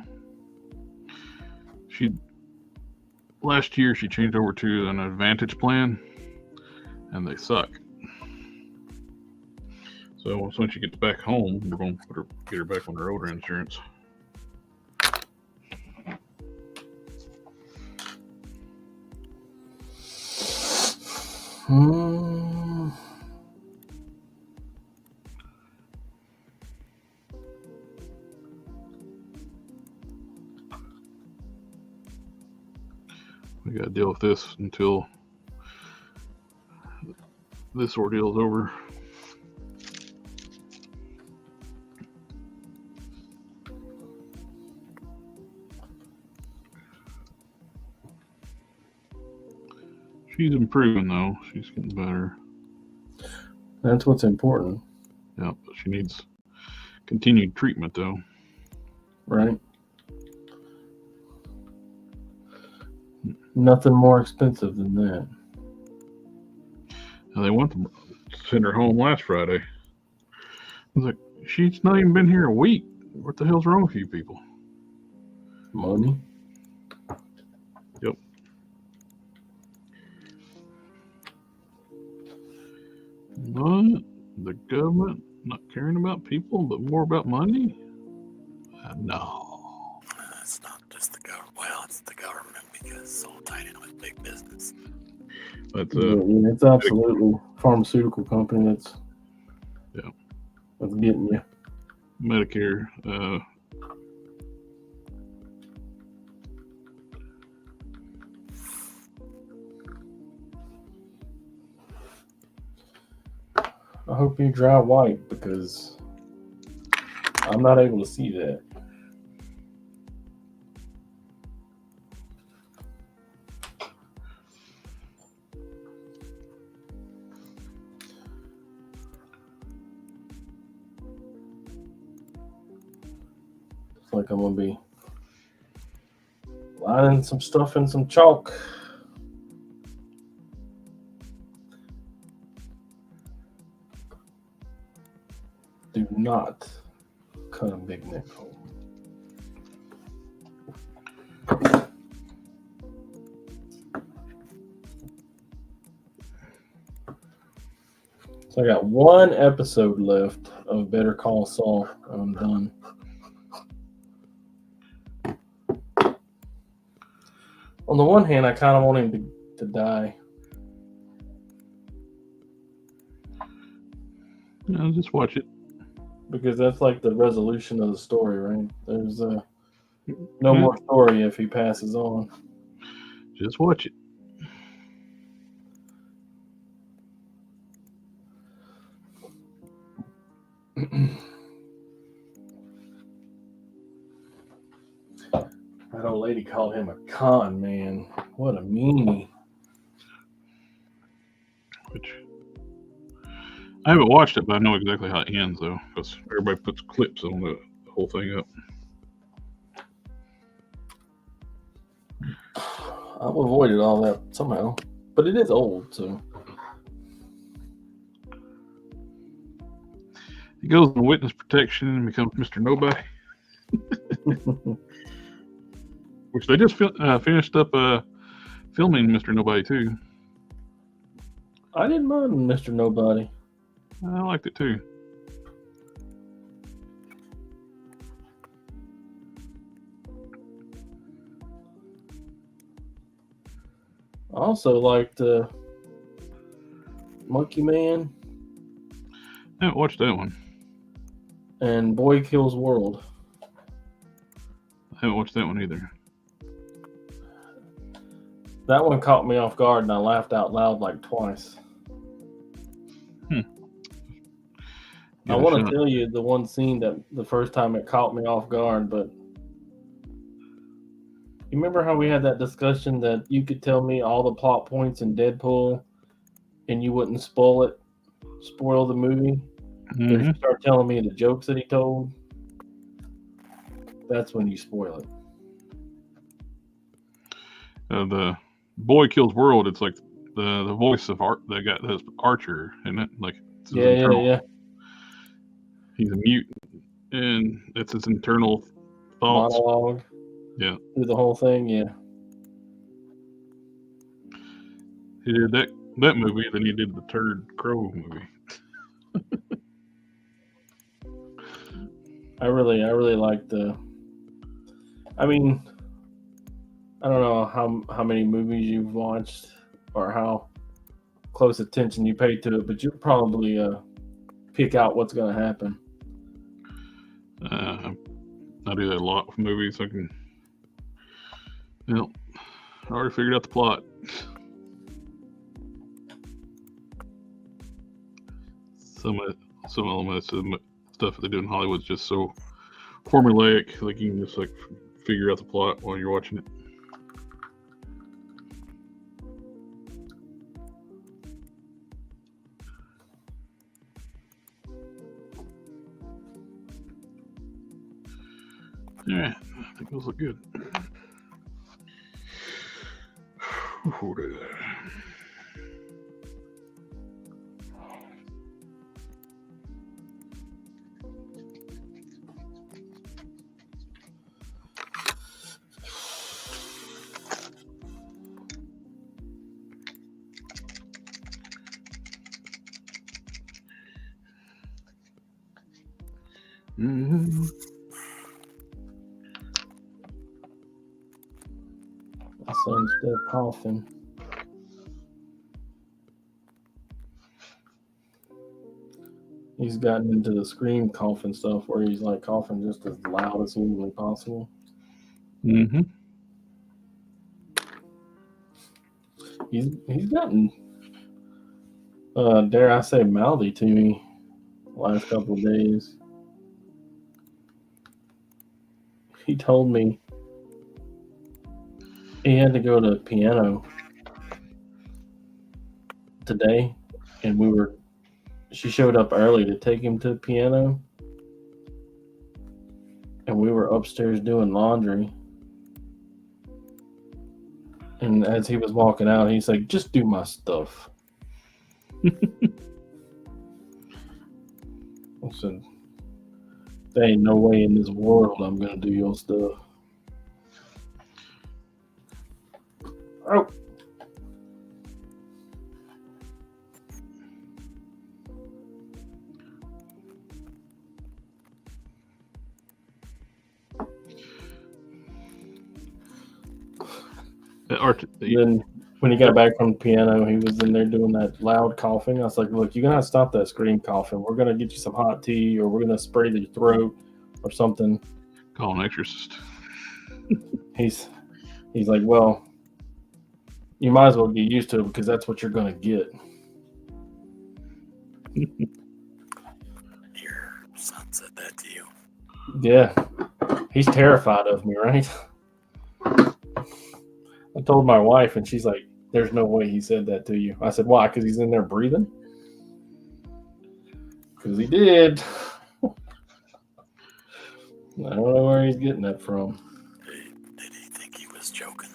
last year she changed over to an Advantage plan, and they suck. So once she gets back home, we're going to get her back on her older insurance. We got to deal with this until this ordeal's over. She's improving though. She's getting better. That's what's important. Yeah, but she needs continued treatment though. Right? Nothing more expensive than that. And they want to send her home last Friday. I was like, she's not even been here a week. What the hell's wrong with you people? Money? Yep. But the government not caring about people, but more about money? No. It's not just the government. Well, it's the government because it's all tied in with big business. That's it's absolutely a pharmaceutical company that's getting you. Medicare. I hope you dry white because I'm not able to see that. Looks like I'm going to be lining some stuff in some chalk. Do not cut a big neck hole. So I got one episode left of Better Call Saul. I'm done. On the one hand, I kind of want him to die. No, just watch it. Because that's like the resolution of the story, right? There's no more story if he passes on. Just watch it. old lady called him a con man. What a meanie. Which I haven't watched it, but I know exactly how it ends, though, because everybody puts clips on the whole thing up. I've avoided all that somehow, but it is old, so. He goes in witness protection and becomes Mr. Nobody. Which they just finished up filming Mr. Nobody, too. I didn't mind Mr. Nobody. I liked it, too. I also liked Monkey Man I haven't watched that one. and Boy Kills World. I haven't watched that one either. That one caught me off guard, and I laughed out loud like twice. I want to tell you the one scene that the first time it caught me off guard, but you remember how we had that discussion that you could tell me all the plot points in Deadpool and you wouldn't spoil the movie? Mm-hmm. But if you start telling me the jokes that he told, that's when you spoil it. The Boy Kills World, it's like the voice of that guy, that's Archer, isn't it? Like, Yeah. He's a mutant, and it's his internal thoughts. Monologue. Yeah. Through the whole thing, yeah. He did that movie, then he did the Turd Crow movie. I really like I mean, I don't know how many movies you've watched or how close attention you pay to it, but you probably pick out what's going to happen. I do that a lot with movies. I can, I already figured out the plot. Some elements of the stuff that they do in Hollywood is just so formulaic, like you can just like figure out the plot while you're watching it. Yeah, I think those look good. Mm-hmm. My son's still coughing. He's gotten into the scream coughing stuff where he's like coughing just as loud as humanly possible. Mm-hmm. He's gotten, dare I say, mouthy to me the last couple of days. He told me he had to go to piano today, and she showed up early to take him to piano, and we were upstairs doing laundry. And as he was walking out, he's like, "Just do my stuff." I said, "There ain't no way in this world I'm gonna do your stuff." Oh. Then when he got back from the piano, he was in there doing that loud coughing. I was like, "Look, you're gonna have to stop that scream coughing. We're gonna get you some hot tea, or we're gonna spray your throat, or something." Call an exorcist. He's like, "Well, you might as well get used to it because that's what you're gonna get." Your son said that to you? Yeah, he's terrified of me, right? I told my wife, and she's like, "There's no way he said that to you." I said, "Why? Because he's in there breathing." Because he did. I don't know where he's getting that from. Did he think he was joking?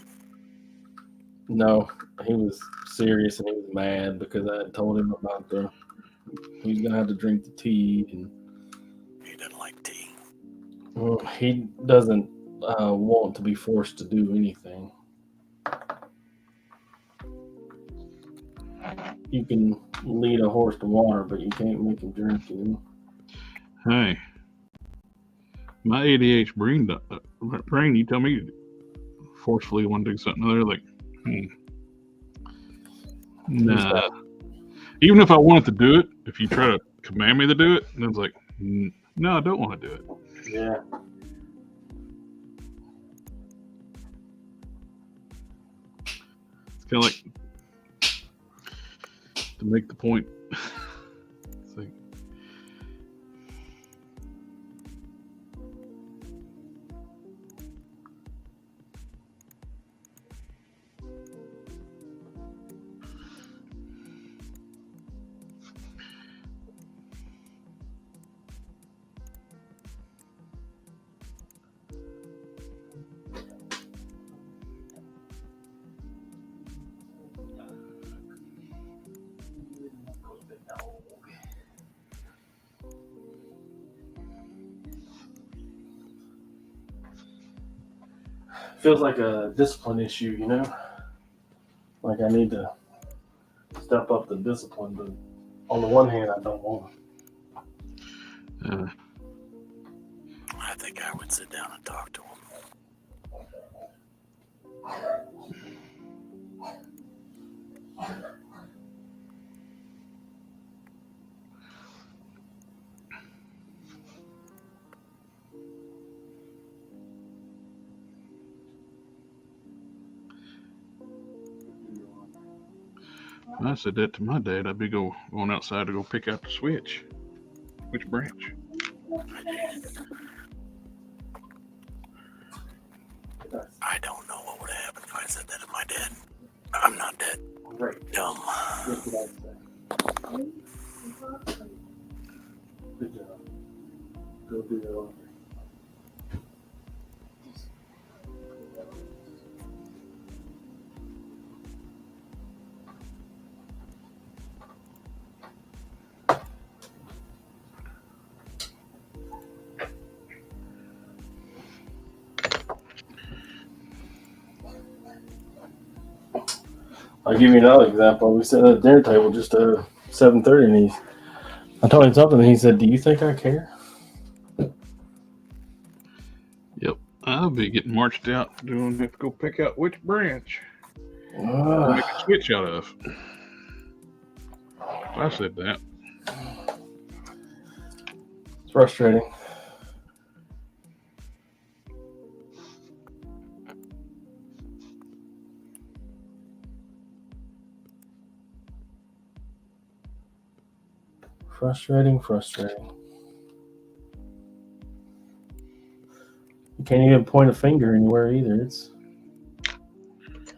No, he was serious and he was mad because I had told him about he's gonna have to drink the tea, and He doesn't like tea. he doesn't want to be forced to do anything. You can lead a horse to water, but you can't make him drink. Hey, my ADH brain, you tell me forcefully want to do something. They're like, nah. Even if I wanted to do it, if you try to command me to do it, then it's like, no, I don't want to do it. Yeah. It's kind of like, to make the point. It's like, Feels like a discipline issue, Like I need to step up the discipline, but on the one hand, I don't want uh, I think I would sit down and talk to him. If I said that to my dad, I'd be going outside to go pick out the switch. Which branch? I don't know what would happen if I said that to my dad. I'm not dead. Great. Dumb. What did I say? Good job. Go do your laundry. I'll give you another example. We sat at the dinner table just 7:30, and I told him something, and he said, "Do you think I care?" Yep. I'll be getting marched out doing have to go pick out which branch to make a switch out of. If I said that. It's frustrating. Frustrating. You can't even point a finger anywhere either.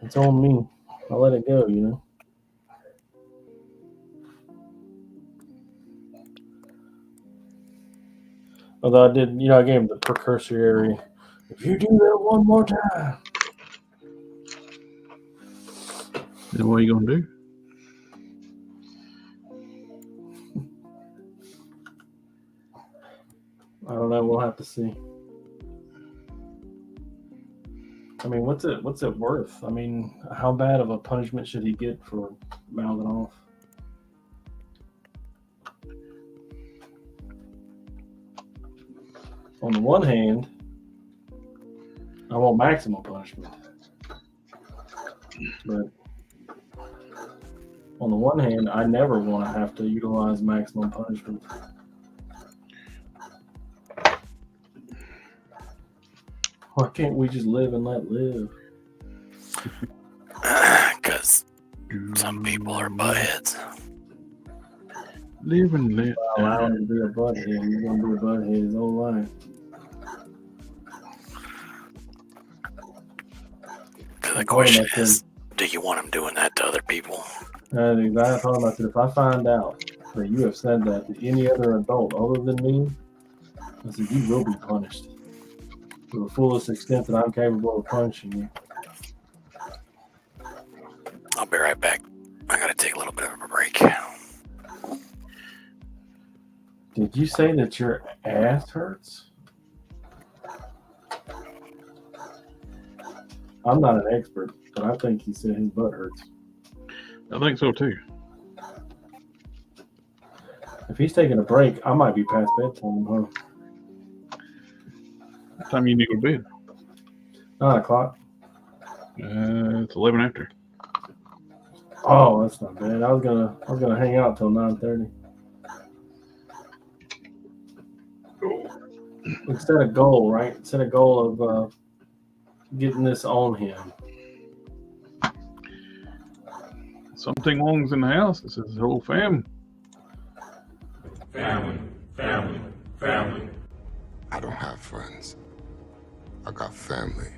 It's on me. I'll let it go, Although I did, I gave him the precursory. If you do that one more time. Then what are you going to do? I don't know. We'll have to see. I mean, what's it worth? I mean, how bad of a punishment should he get for mouthing off? On the one hand, I want maximum punishment. But on the one hand, I never want to have to utilize maximum punishment. Why can't we just live and let live? Because some people are buttheads. Live and let Allow him to be a butthead. He's going to be a butthead his whole life. the question is, do you want him doing that to other people? I told him, I said, if I find out that you have said that to any other adult other than me, I said, you will be punished to the fullest extent that I'm capable of punishing you. I'll be right back. I gotta take a little bit of a break. Did you say that your ass hurts? I'm not an expert, but I think he said his butt hurts. I think so too. If he's taking a break, I might be past bedtime, huh? What time you need to go to bed? 9 o'clock. It's 11 after. Oh, that's not bad. I was gonna hang out till 9:30. We set a goal, right? Set a goal of getting this on him. Something wrong's in the house. This is his whole fam. Family, family, family. I don't have friends. I got family.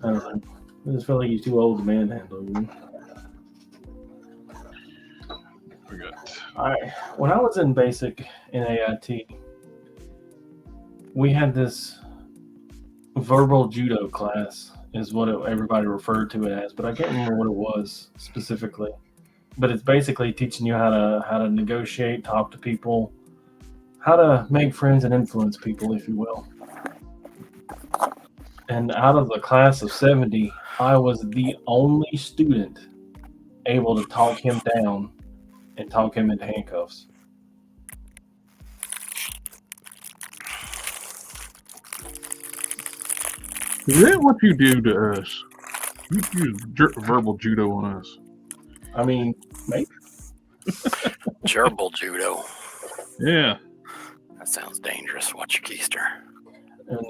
I don't know. I just feel like he's too old to manhandle you. When I was in basic in AIT, we had this verbal judo class, is what everybody referred to it as, but I can't remember what it was specifically. But it's basically teaching you how to negotiate, talk to people, how to make friends and influence people, if you will. And out of the class of 70, I was the only student able to talk him down and talk him into handcuffs. Is that what you do to us? You use verbal judo on us. I mean, maybe. Gerbil judo. Yeah. That sounds dangerous. Watch your keister. And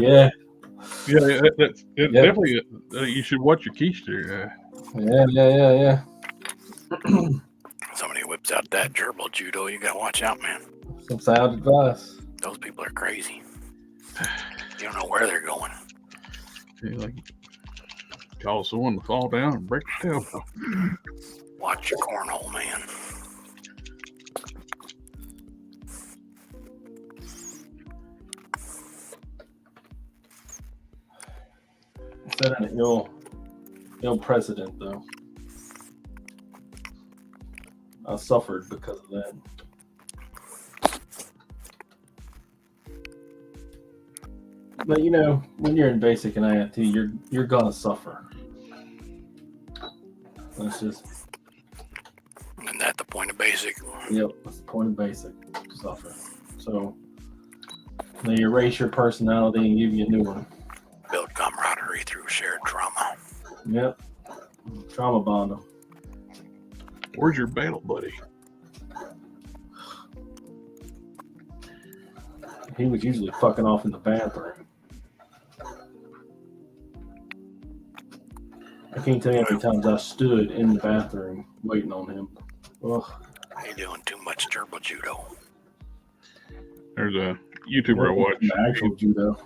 yeah. Yeah, that's definitely. You should watch your keister. Yeah. Somebody whips out that gerbil judo, you gotta watch out, man. Some sound advice. Those people are crazy. You don't know where they're going. Yeah, like cause someone to fall down and break the tailbone. Watch your cornhole, man. Set an ill precedent, though. I suffered because of that. But you know, when you're in basic and IIT, you're gonna suffer. That's just. Isn't that the point of basic? Yep, that's the point of basic. Suffer. So they erase your personality and give you a new one. Build camaraderie through shared trauma. Yep. Trauma bond them. Where's your battle buddy? He was usually fucking off in the bathroom. I can't tell you how many times I stood in the bathroom waiting on him. Ugh. You're doing too much gerbil judo. There's a YouTuber I watch. Actual judo.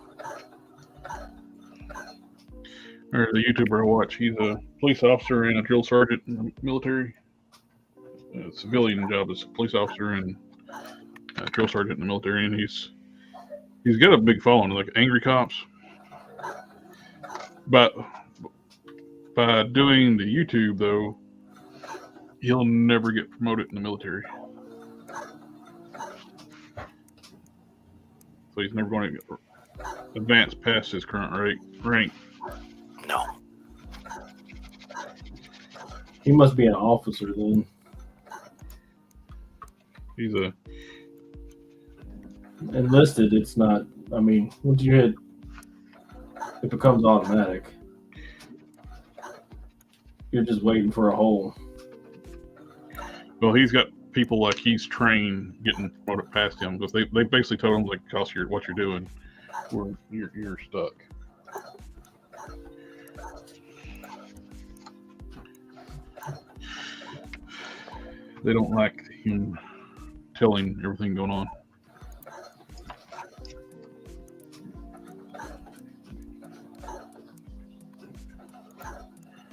There's a YouTuber I watch. He's a police officer and a drill sergeant in the military. A civilian job as a police officer and a drill sergeant in the military, and he's got a big following, like angry cops. But by doing the YouTube, though, he'll never get promoted in the military. So he's never going to advance past his current rank. No. He must be an officer then. He's a enlisted. It's not. I mean, once you hit, it becomes automatic. You're just waiting for a hole. Well, he's got people like he's trained getting promoted past him because they basically told him like, "Cause what you're doing, you're stuck." They don't like him telling everything going on.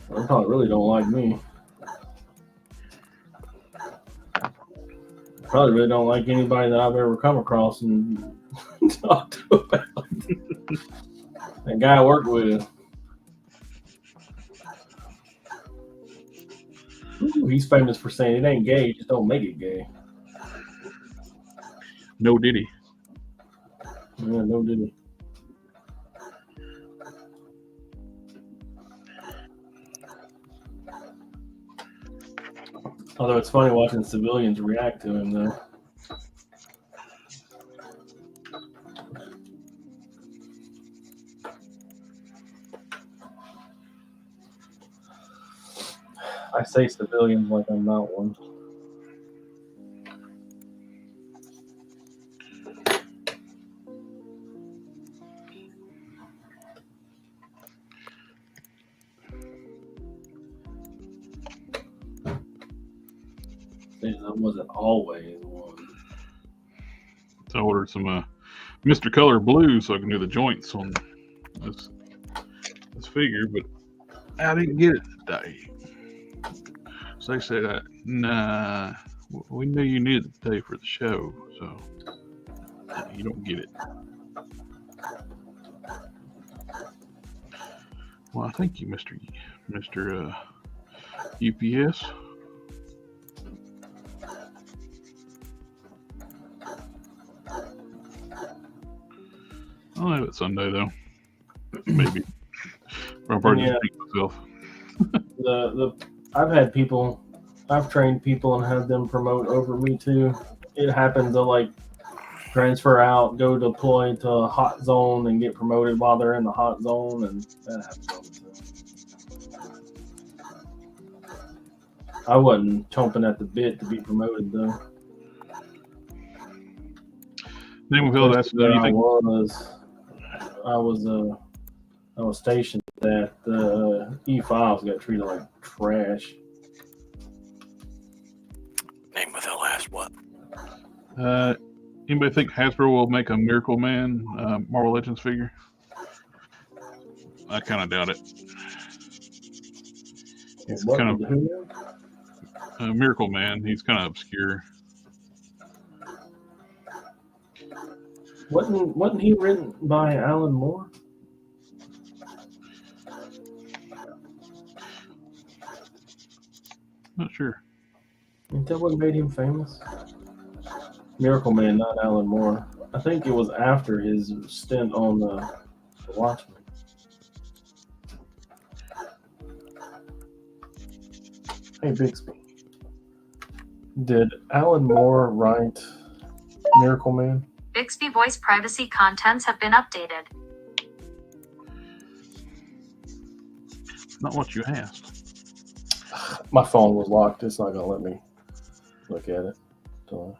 They probably really don't like me. Probably really don't like anybody that I've ever come across and talked to about. That guy I worked with. Ooh, he's famous for saying it ain't gay, just don't make it gay. No diddy. Yeah, no diddy. Although it's funny watching civilians react to him, though. I say civilians like I'm not one. I wasn't always one. I ordered some Mr. Color Blue so I can do the joints on this figure, but I didn't get it today. So they said, nah, we knew you needed it today for the show, so you don't get it. Well, thank you, Mr. UPS. I'll have it Sunday though. Maybe. Or I'll probably just beat myself. I've trained people and had them promote over me too. It happened to like transfer out, go deploy to a hot zone and get promoted while they're in the hot zone, and that happens all the time. I wasn't chomping at the bit to be promoted though. Name of Hill, that's you think I was stationed at the E5s, got treated like trash. Name with Hill asked what? Anybody think Hasbro will make a Miracle Man Marvel Legends figure? I kind of doubt it. It's kind of Miracle Man. He's kind of obscure. Wasn't he written by Alan Moore? Not sure. Ain't that what made him famous? Miracle Man, not Alan Moore. I think it was after his stint on the Watchmen. Hey, Bixby. Did Alan Moore write Miracle Man? Bixby voice privacy contents have been updated. Not what you asked. My phone was locked. It's not gonna let me look at it. So.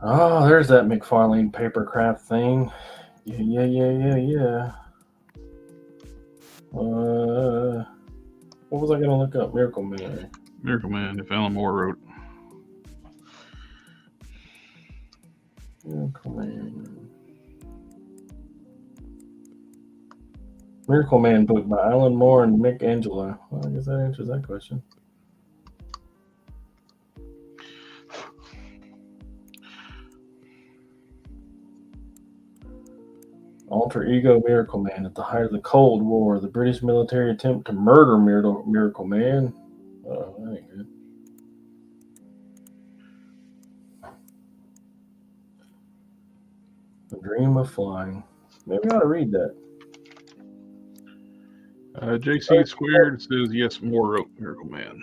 Oh, there's that McFarlane papercraft thing. Yeah. What was I gonna look up? Miracle Man. Miracle Man, if Alan Moore wrote. Miracle Man. Miracle Man book by Alan Moore and Mick Angela. Well, I guess that answers that question. Alter ego Miracle Man. At the height of the Cold War, the British military attempt to murder Miracle Man. Oh, that ain't good. The Dream of Flying. Maybe I ought to read that. JC Squared says yes, Moore wrote Miracle Man.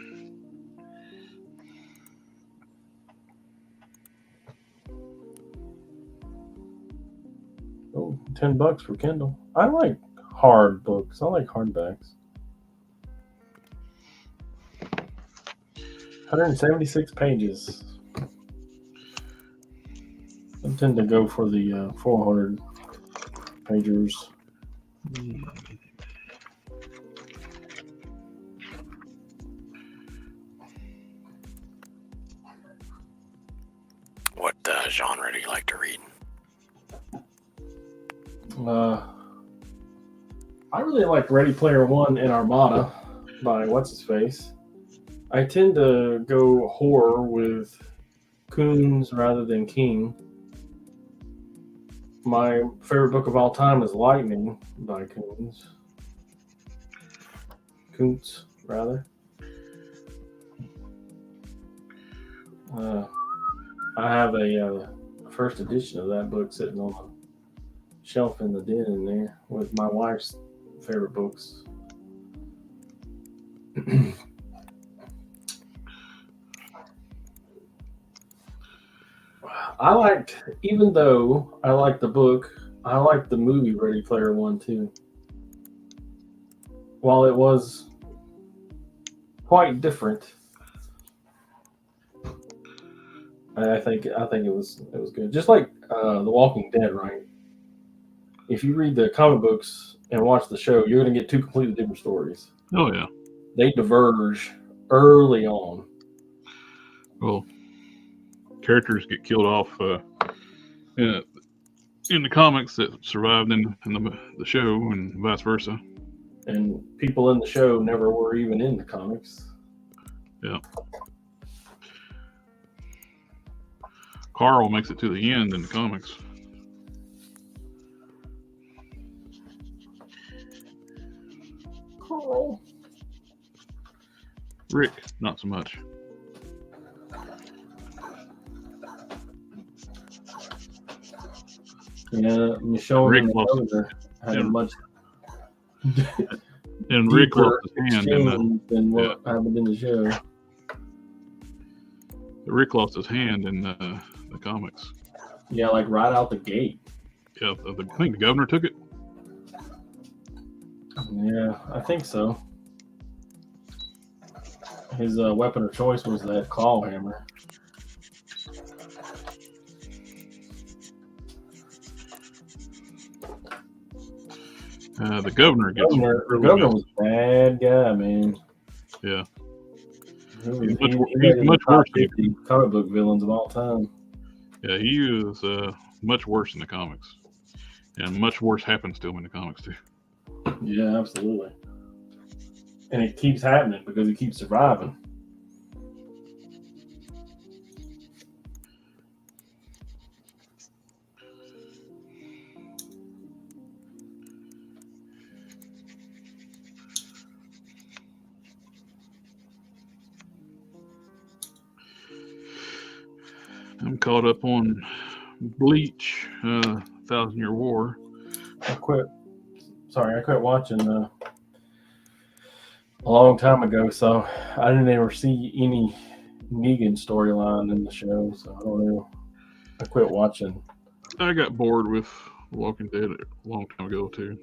Oh, $10 for Kindle. I like hard books. I like hardbacks. 176 pages. I tend to go for the 400 pagers. What genre do you like to read? I really like Ready Player One and Armada by What's-His-Face. I tend to go horror with Coons rather than King. My favorite book of all time is Lightning by Kuntz, rather. I have a first edition of that book sitting on a shelf in the den in there with my wife's favorite books. Even though I like the book, I like the movie Ready Player One too. While it was quite different, I think it was good. Just like The Walking Dead, right? If you read the comic books and watch the show, you're going to get two completely different stories. Oh yeah. They diverge early on. Well, characters get killed off in the comics that survived in the show, and vice versa. And people in the show never were even in the comics. Yeah. Carl makes it to the end in the comics. Carl. Rick, not so much. Yeah, Michelle Rick and the lost Governor had a much and Rick deeper lost his hand in than what happened in the show. Rick lost his hand in the comics. Yeah, like right out the gate. Yeah, I think the governor took it. Yeah, I think so. His weapon of choice was that claw hammer. The governor gets. The governor was a bad guy, man. Yeah. He's much worse than 50 comic book villains of all time. Yeah, he is much worse in the comics, and much worse happens to him in the comics too. Yeah, absolutely. And it keeps happening because he keeps surviving. I'm caught up on Bleach, 1,000-Year War. I quit watching a long time ago, so I didn't ever see any Negan storyline in the show, so I don't know. I quit watching. I got bored with Walking Dead a long time ago too.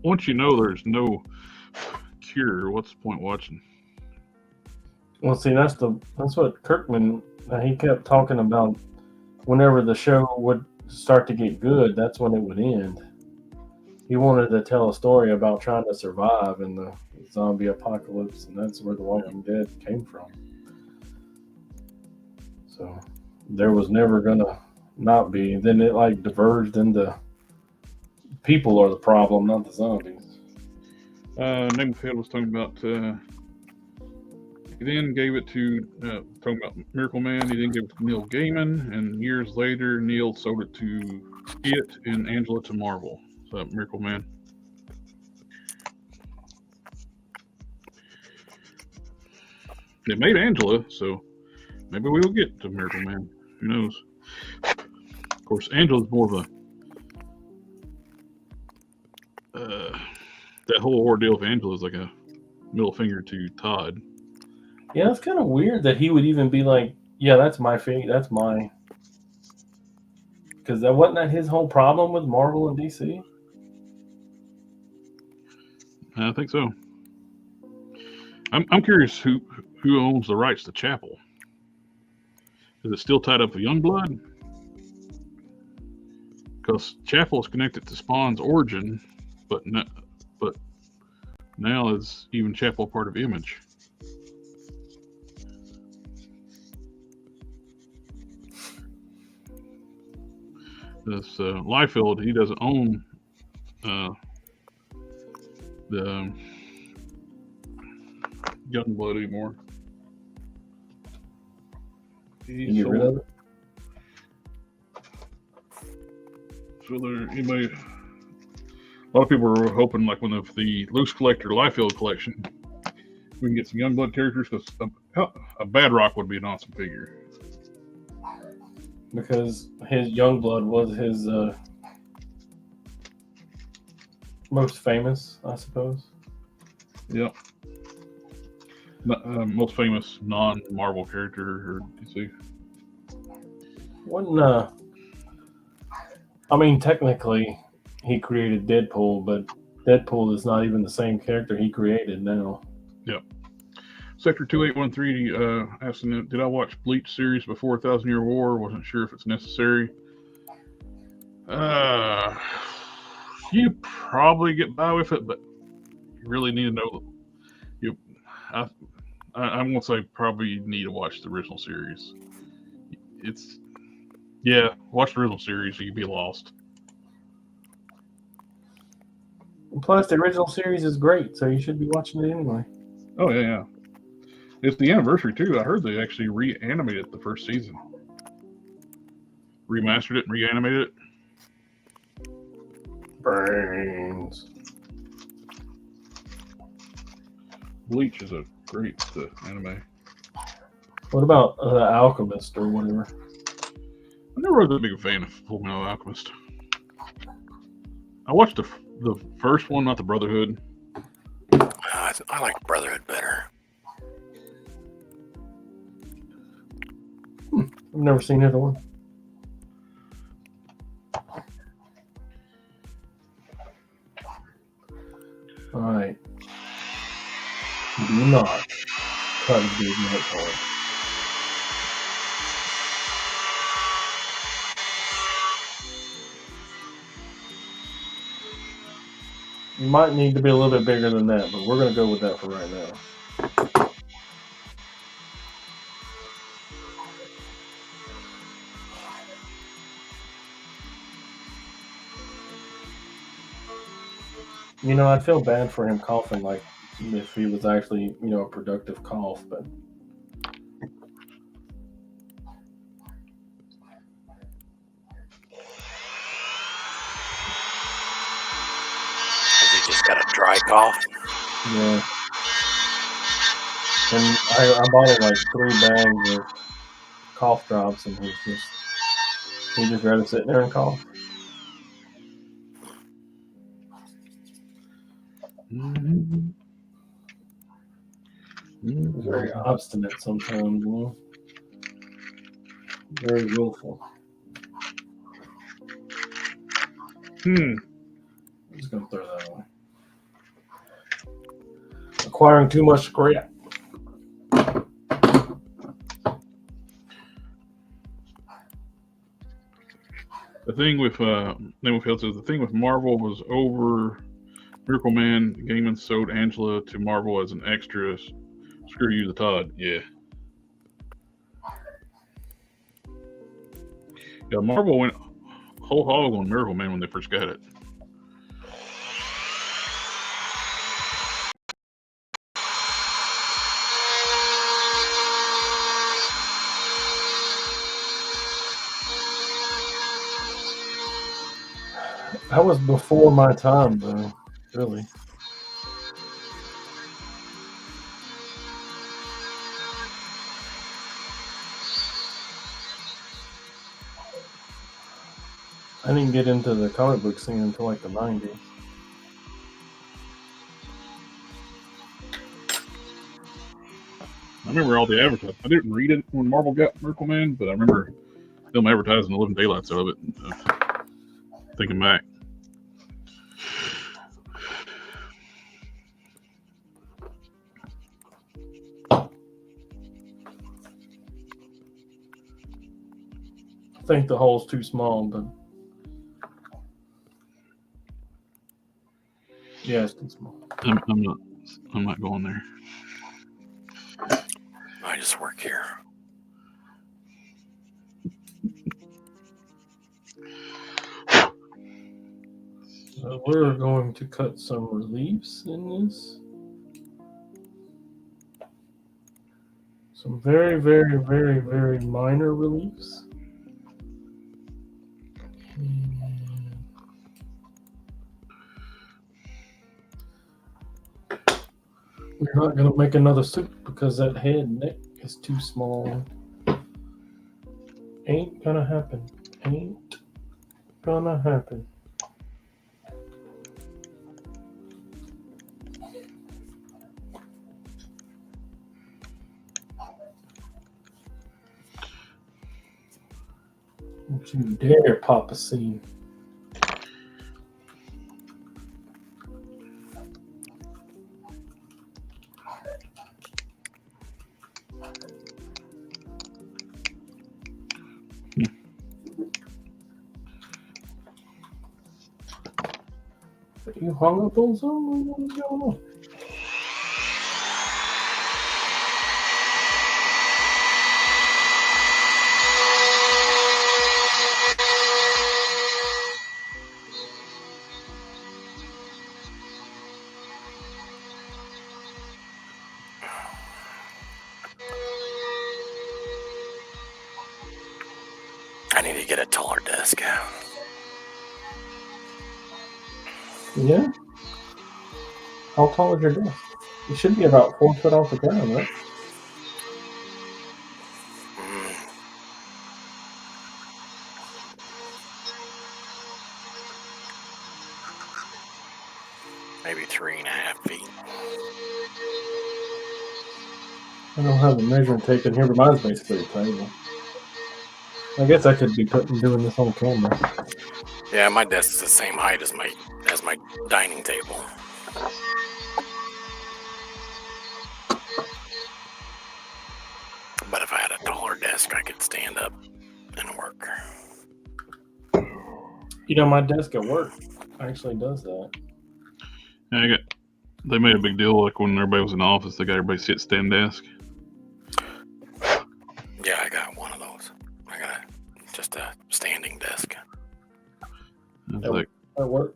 Once you know there's no cure, what's the point watching? Well, see, that's what Kirkman, he kept talking about. Whenever the show would start to get good, that's when it would end. He wanted to tell a story about trying to survive in the zombie apocalypse, and that's where The Walking Dead came from. So there was never gonna not be. Then it like diverged into people are the problem, not the zombies. Nightfield was talking about. He then gave it to talking about Miracle Man. He then gave it to Neil Gaiman, and years later, Neil sold it to It and Angela to Marvel. So Miracle Man. They made Angela, so maybe we will get to Miracle Man. Who knows? Of course, Angela's more of that whole ordeal with Angela is like a middle finger to Todd. Yeah, it's kind of weird that he would even be like, yeah, that's my fate. That's my. Because that wasn't that his whole problem with Marvel and DC? I think so. I'm curious who owns the rights to Chapel. Is it still tied up with Youngblood? Because Chapel is connected to Spawn's origin, but now is even Chapel part of Image? This Liefeld, he doesn't own the Youngblood anymore. You get rid of it? So anybody, a lot of people are hoping, like when the Loose Collector Liefeld collection, we can get some Youngblood characters, because a Bad Rock would be an awesome figure. Because his Youngblood was his most famous, I suppose. Yep. Most famous non-Marvel character or DC. I mean, technically, he created Deadpool, but Deadpool is not even the same character he created now. Yep. Sector 2813 asking, did I watch Bleach series before 1,000 Year War? Wasn't sure if it's necessary. You probably get by with it, but you really need to know. I won't say probably you need to watch the original series. Watch the original series, or you'd be lost. And plus, the original series is great, so you should be watching it anyway. Oh, yeah. It's the anniversary, too. I heard they actually reanimated the first season. Remastered it and reanimated it. Brains. Bleach is a great anime. What about The Alchemist or whatever? I never was a big fan of Fullmetal Alchemist. I watched the first one, not the Brotherhood. I like Brotherhood better. I've never seen either one. All right. Do not cut a big note hole. You might need to be a little bit bigger than that, but we're going to go with that for right now. You know, I'd feel bad for him coughing like if he was actually, a productive cough, but Has he just got a dry cough? yeah. And I bought him like 3 bags of cough drops, and he just rather sit there and cough. Very obstinate sometimes, Very willful. I'm just gonna throw that away. Acquiring too much scrap. The thing with the thing with Marvel was over. Miracle Man, Gaiman sold Angela to Marvel as an extra. Screw you, the Todd. Yeah. Yeah, Marvel went whole hog on Miracle Man when they first got it. That was before my time, though. Really. I didn't get into the comic book scene until like the 90s. remember all the advertising. I didn't read it when Marvel got Miracle Man, but I remember them advertising the living daylights out of it. Thinking back. I think the hole's too small, but yeah, it's too small. I'm not going there. I just work here. So we're going to cut some reliefs in this. Some very, very, very, very minor reliefs. We're not going to make another suit because that head and neck is too small. Ain't gonna happen. Ain't gonna happen. Don't you dare pop a scene. You hung up on something? What's going on? I need to get a taller desk. Yeah? How tall is your desk? It should be about 4 foot off the ground, right? Maybe 3.5 feet. I don't have a measuring tape in here, but mine's basically a table. I guess I could be doing this on camera. Yeah, my desk is the same height as my dining table. But if I had a taller desk, I could stand up and work. You know, my desk at work actually does that. Yeah, they made a big deal like when everybody was in the office, they got everybody sit stand desk. Yeah, I got one of those. I got just a standing desk. It's like At work.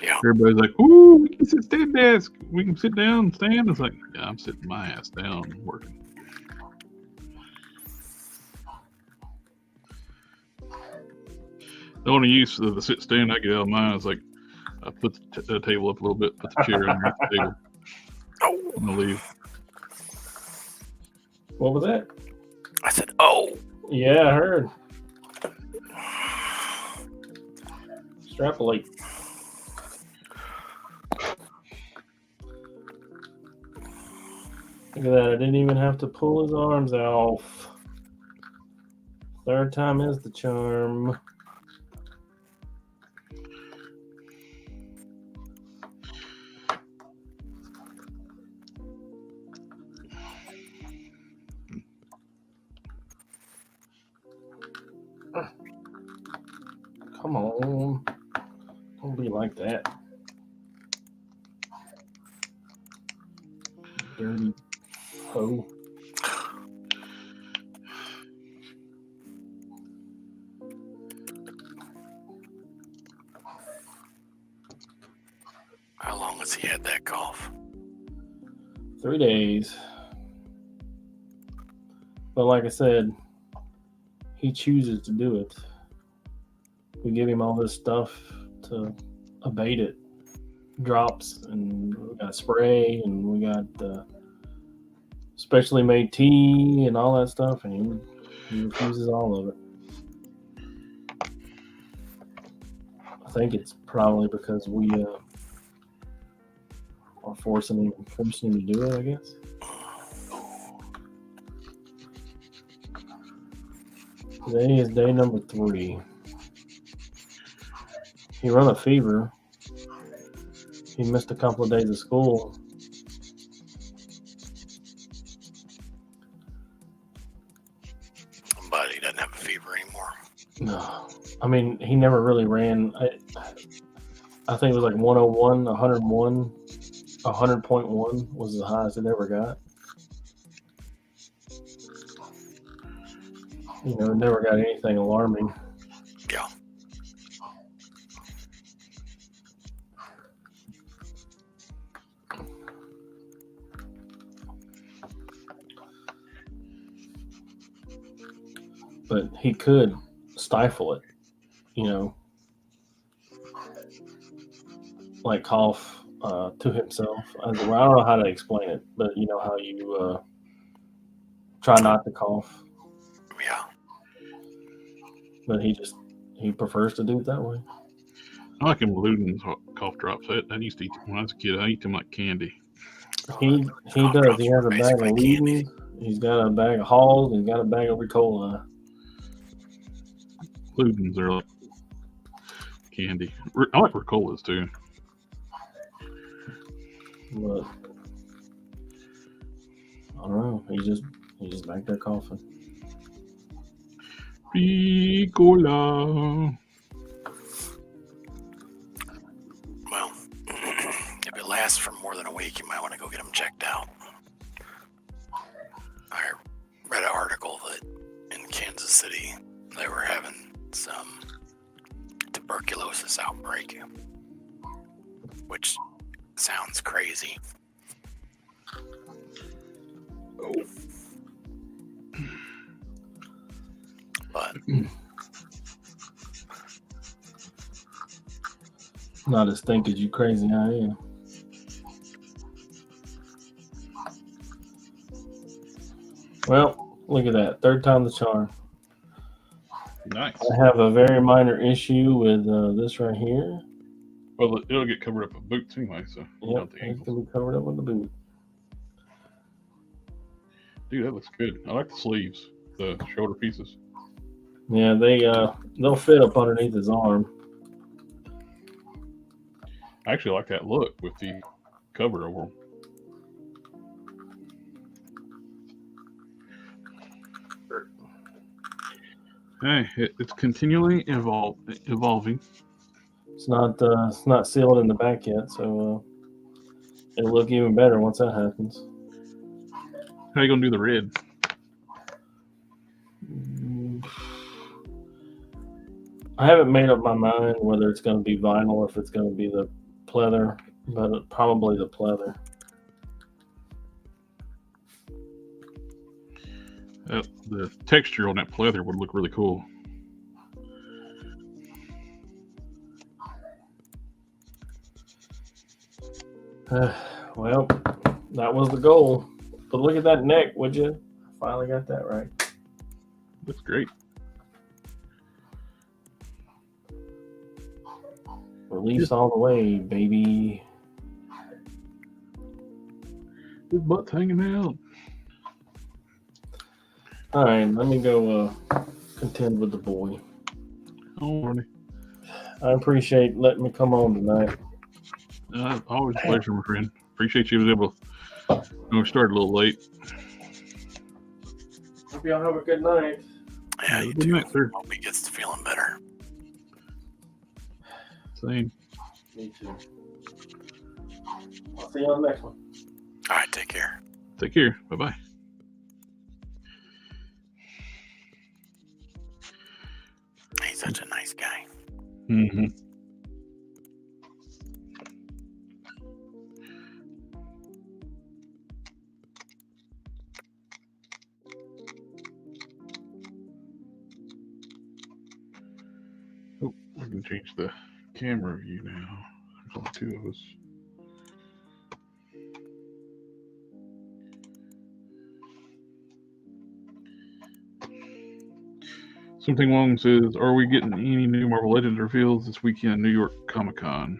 Yeah. everybody's like, "Ooh, we can sit stand desk. We can sit down and stand." It's like, yeah, I'm sitting my ass down and working. The only use of the sit stand I get out of mine is like I put the table up a little bit, put the chair underneath the table, and I leave. What was that? I said, oh. Yeah, I heard. Extrapolate. Look at that. I didn't even have to pull his arms off. Third time is the charm. Come on. Don't be like that. Dirty hoe. How long has he had that cough? 3 days. But like I said, he chooses to do it. We give him all this stuff to abate it. Drops, and we got spray, and we got specially made tea and all that stuff, and he refuses all of it. I think it's probably because we are forcing him to do it, I guess. Today is day number 3. He run a fever. He missed a couple of days of school. But he doesn't have a fever anymore. No. I mean, he never really ran. I think it was like 101, 101, 100.1 was the highest it ever got. You know, it never got anything alarming. Yeah. But he could stifle it, you know, like cough to himself. I don't know how to explain it, but you know how you try not to cough. Yeah. But he prefers to do it that way. I like him Luden's cough drops. I used to eat them when I was a kid. I eat them like candy. He Cough does. drops He has are a bag of basically candy. Ludens. He's got a bag of Halls. He's got a bag of Ricola. Luden's are like candy. I like Ricolas too. But I don't know. He's just back there coughing. Ricola. Well, if it lasts for more than a week, you might want to go get him checked out. I read an article that in Kansas City they were having some tuberculosis outbreak, which sounds crazy. Oh. But Not as think as you crazy I am. Well, look at that. Third time the charm. Nice. I have a very minor issue with this right here. Well, it'll get covered up with boots anyway, so Yep, not the it's ankles. going to be covered up with the boot. Dude, that looks good. I like the sleeves, the shoulder pieces. Yeah, they'll fit up underneath his arm. I actually like that look with the cover over them. Hey, it's continually evolving. It's not sealed in the back yet, so it'll look even better once that happens. How you gonna do the red? I haven't made up my mind whether it's going to be vinyl or if it's going to be the pleather, but probably the pleather. The texture on that pleather would look really cool. Well, that was the goal. But look at that neck, would you? Finally got that right. Looks great. Release all the way, baby. His butt's hanging out. All right, let me go contend with the boy. Alrighty. I appreciate letting me come on tonight. Always a pleasure, my friend. Appreciate you was able to. We started a little late. Hope y'all have a good night. yeah, you Good do. night, sir. Hope he gets to feeling better. Same. Me too. I'll see you on the next one. All right, take care. Take care. Bye bye. He's such a nice guy. Mm-hmm. Oh, we can change the camera view now. There's only two of us. Something Long says, are we getting any new Marvel Legends reveals this weekend, New York Comic Con?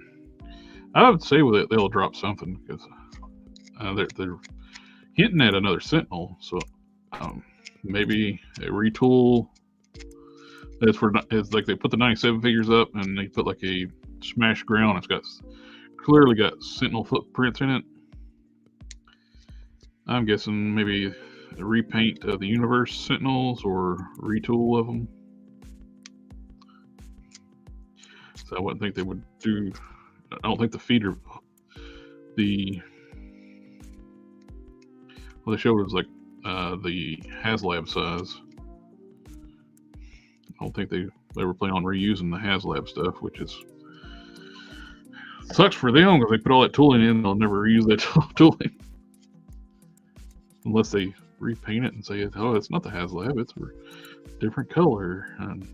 I would say with it, they'll drop something because they're hinting at another Sentinel. So maybe a retool it's like they put the 97 figures up and they put like a smashed ground. It's clearly got Sentinel footprints in it. I'm guessing maybe a repaint of the Universe Sentinels or retool of them. So I wouldn't think they would do. I don't think the feeder, they showed it was like the HasLab size. I don't think they were planning on reusing the HasLab stuff, which sucks for them because they put all that tooling in, they'll never reuse that tooling unless they repaint it and say, "Oh, it's not the HasLab; it's a different color." And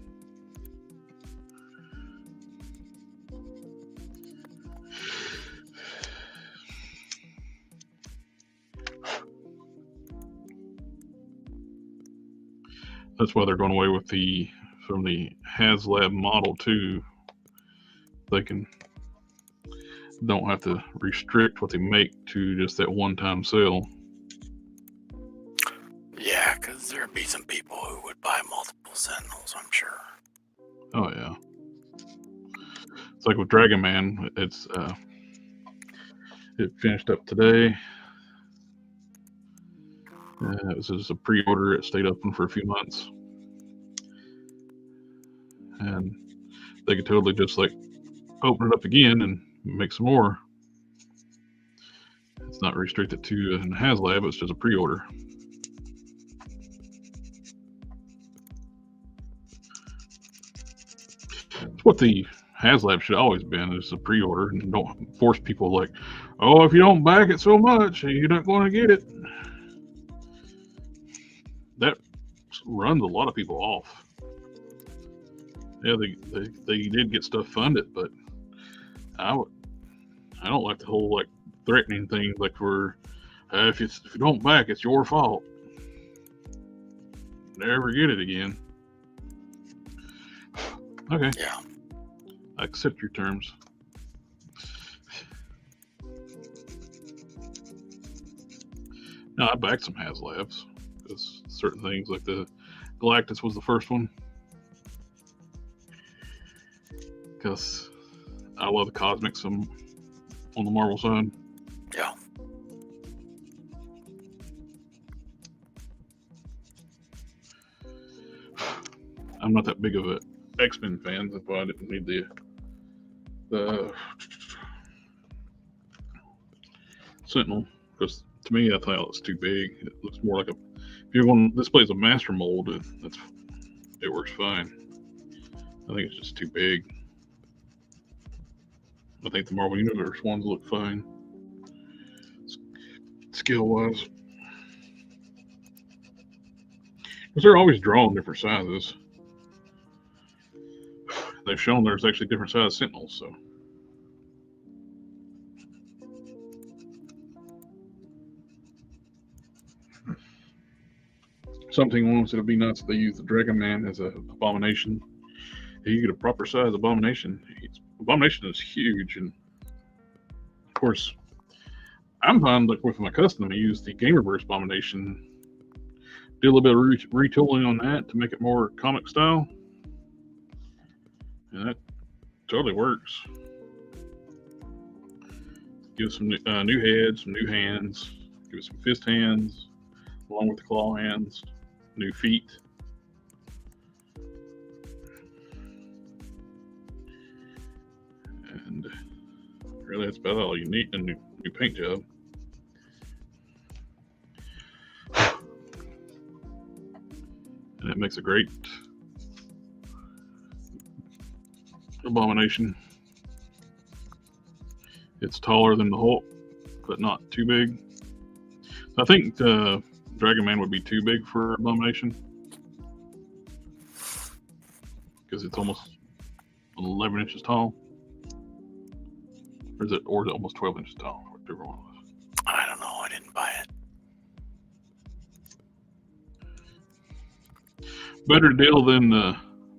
that's why they're going away with from the HasLab Model 2. They don't have to restrict what they make to just that one-time sale. Yeah, because there'd be some people who would buy multiple Sentinels, I'm sure. Oh yeah, it's like with Dragon Man. It finished up today. It was just a pre-order. It stayed open for a few months, and they could totally just like open it up again and make some more. It's not restricted to an HasLab. It's just a pre-order. It's what the HasLab should always been, is a pre-order, and don't force people like, oh, if you don't back it so much, you're not going to get it. That runs a lot of people off. Yeah, they did get stuff funded, but I don't like the whole like threatening thing, like for if you don't back, it's your fault. Never get it again. Okay. Yeah. I accept your terms. No, I backed some HasLabs because certain things like the Galactus was the first one. Because I love the cosmics on the Marvel side. Yeah. I'm not that big of a X-Men fan. That's why I didn't need the Sentinel. Because to me, I thought it was too big. It looks more like if you're going, this plays a master mold. It works fine. I think it's just too big. I think the Marvel Universe ones look fine, skill-wise. Because they're always drawing different sizes. They've shown there's actually different size Sentinels, so. Something once it'll be nuts if they use the Dragon Man as an abomination. You get a proper size abomination. Abomination is huge, and of course, I'm fine like with my custom. I use the Gamerverse abomination. Do a little bit of retooling on that to make it more comic style, and that totally works. Give some new heads, some new hands. Give it some fist hands, along with the claw hands. New feet. And really, that's about all you need. A new paint job. And it makes a great abomination. It's taller than the Hulk, but not too big. I think Dragon Man would be too big for abomination because it's almost 11 inches tall. Or is it almost 12 inches tall? Whichever one it was. I don't know. I didn't buy it. Better deal than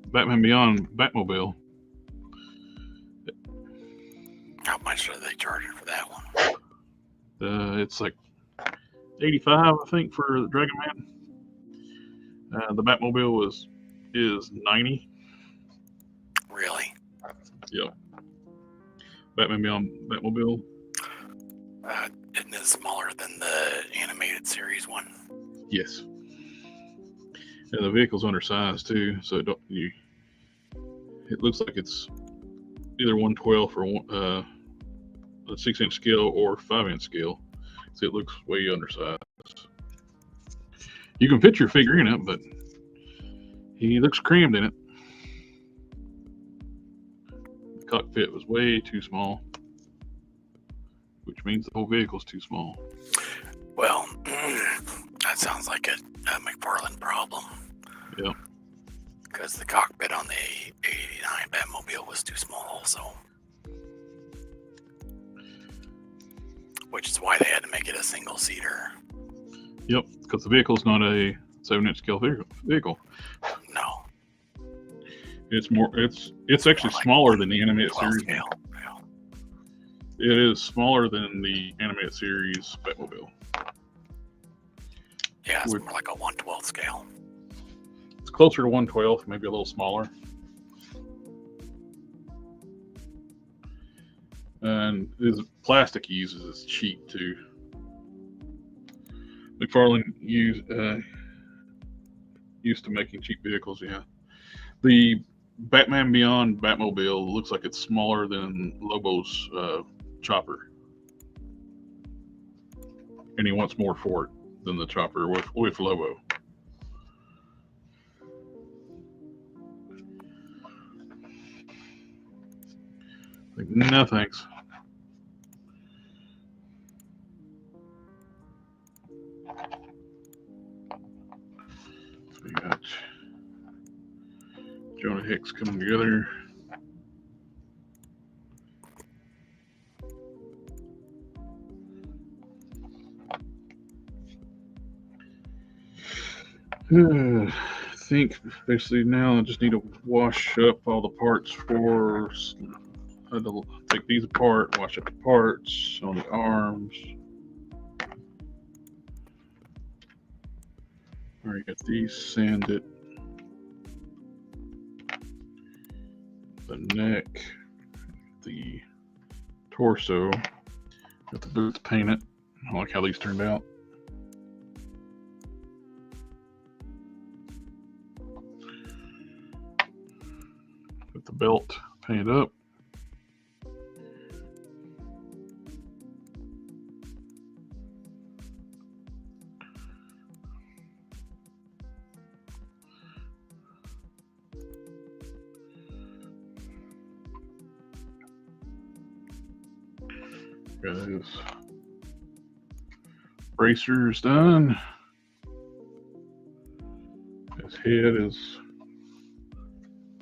Batman Beyond Batmobile. How much are they charging for that one? It's like $85, I think, for the Dragon Man. The Batmobile is $90. Yep. Batman Beyond Batmobile. Isn't it smaller than the animated series one? Yes. And the vehicle's undersized too, so it looks like it's either 1/12 or a 6-inch scale or 5-inch scale. So it looks way undersized. You can fit your figure in it, but he looks crammed in it. The cockpit was way too small, which means the whole vehicle's too small. Well, that sounds like a McFarlane problem. Yep. Because the cockpit on the 89 Batmobile was too small also. Which is why they had to make it a single-seater. Yep, because the vehicle's not a 7-inch scale vehicle. No. It's more. It's actually smaller than the animated series. Scale. It is smaller than the animated series Batmobile. Yeah, it's more like a 1/12 scale. It's closer to 1/12, maybe a little smaller. And the plastic he uses is cheap too. McFarlane used to making cheap vehicles. Yeah, the Batman Beyond Batmobile looks like it's smaller than Lobo's chopper, and he wants more for it than the chopper with Lobo. Like, no thanks. So we got Jonah Hicks coming together. I think basically now I just need to wash up all the parts for. I had to take these apart, wash up the parts on the arms. Alright, got these sanded. The neck, the torso, got the boots painted. I like how these turned out. Got the belt painted up. Got his bracers done. His head is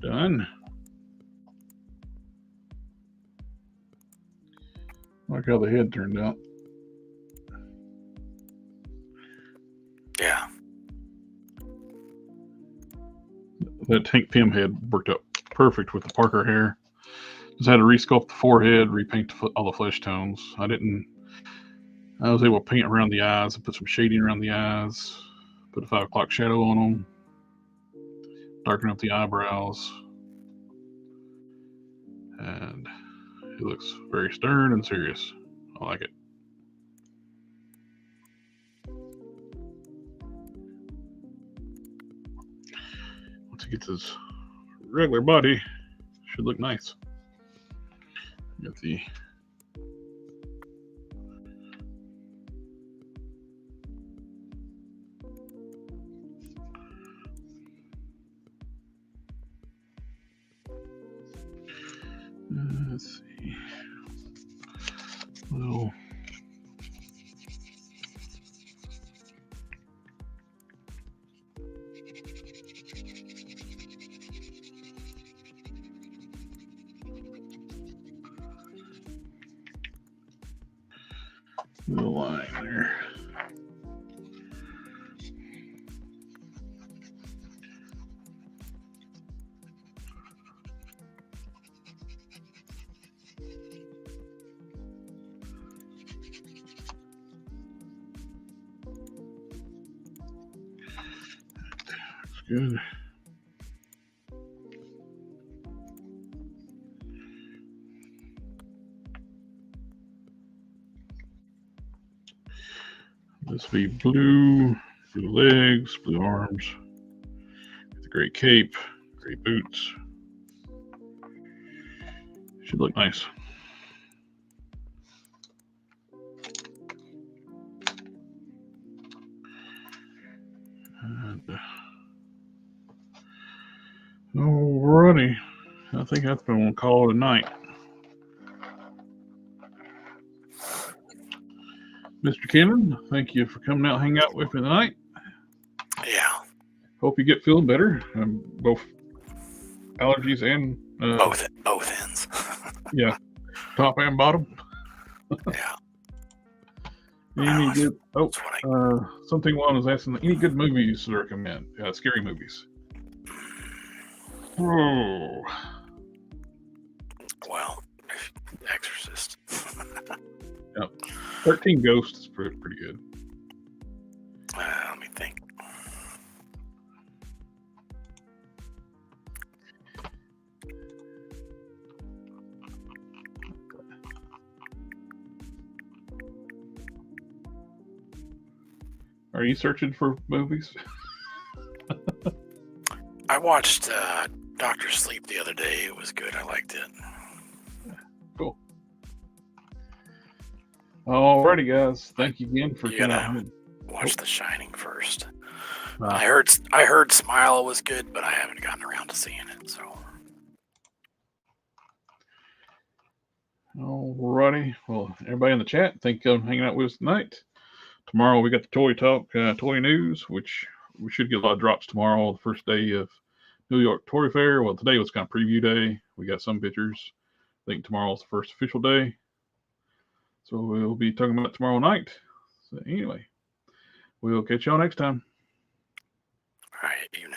done. Like how the head turned out. Yeah. That Tank Pym head worked out perfect with the Parker hair. Just had to resculpt the forehead, repaint all the flesh tones. I was able to paint around the eyes and put some shading around the eyes. Put a 5 o'clock shadow on them. Darken up the eyebrows. And he looks very stern and serious. I like it. Once he gets his regular body, should look nice. Got the let's see, little line there. That's good. This will be blue legs, blue arms, the gray cape, gray boots. Should look nice. And, alrighty. I think that's been one call it a night. Mr. Cannon, thank you for coming out, hang out with me tonight. Yeah. Hope you get feeling better. Both allergies and both ends. Yeah, top and bottom. Yeah. Any good? Something one was asking. Any good movies to recommend? Scary movies. Oh. Well, Exorcist. Yep. 13 Ghosts is pretty good. Let me think. Are you searching for movies? I watched Doctor Sleep the other day. It was good. I liked it. Cool. Alrighty, guys. Thank you again for coming out. Watch The Shining first. I heard Smile was good, but I haven't gotten around to seeing it. So. Alrighty. Well, everybody in the chat, thank you for hanging out with us tonight. Tomorrow we got the Toy Talk, Toy News, which we should get a lot of drops tomorrow, the first day of New York Toy Fair. Well, today was kind of preview day. We got some pictures. I think tomorrow's the first official day. So we'll be talking about it tomorrow night. So anyway, we'll catch y'all next time. All right, evening.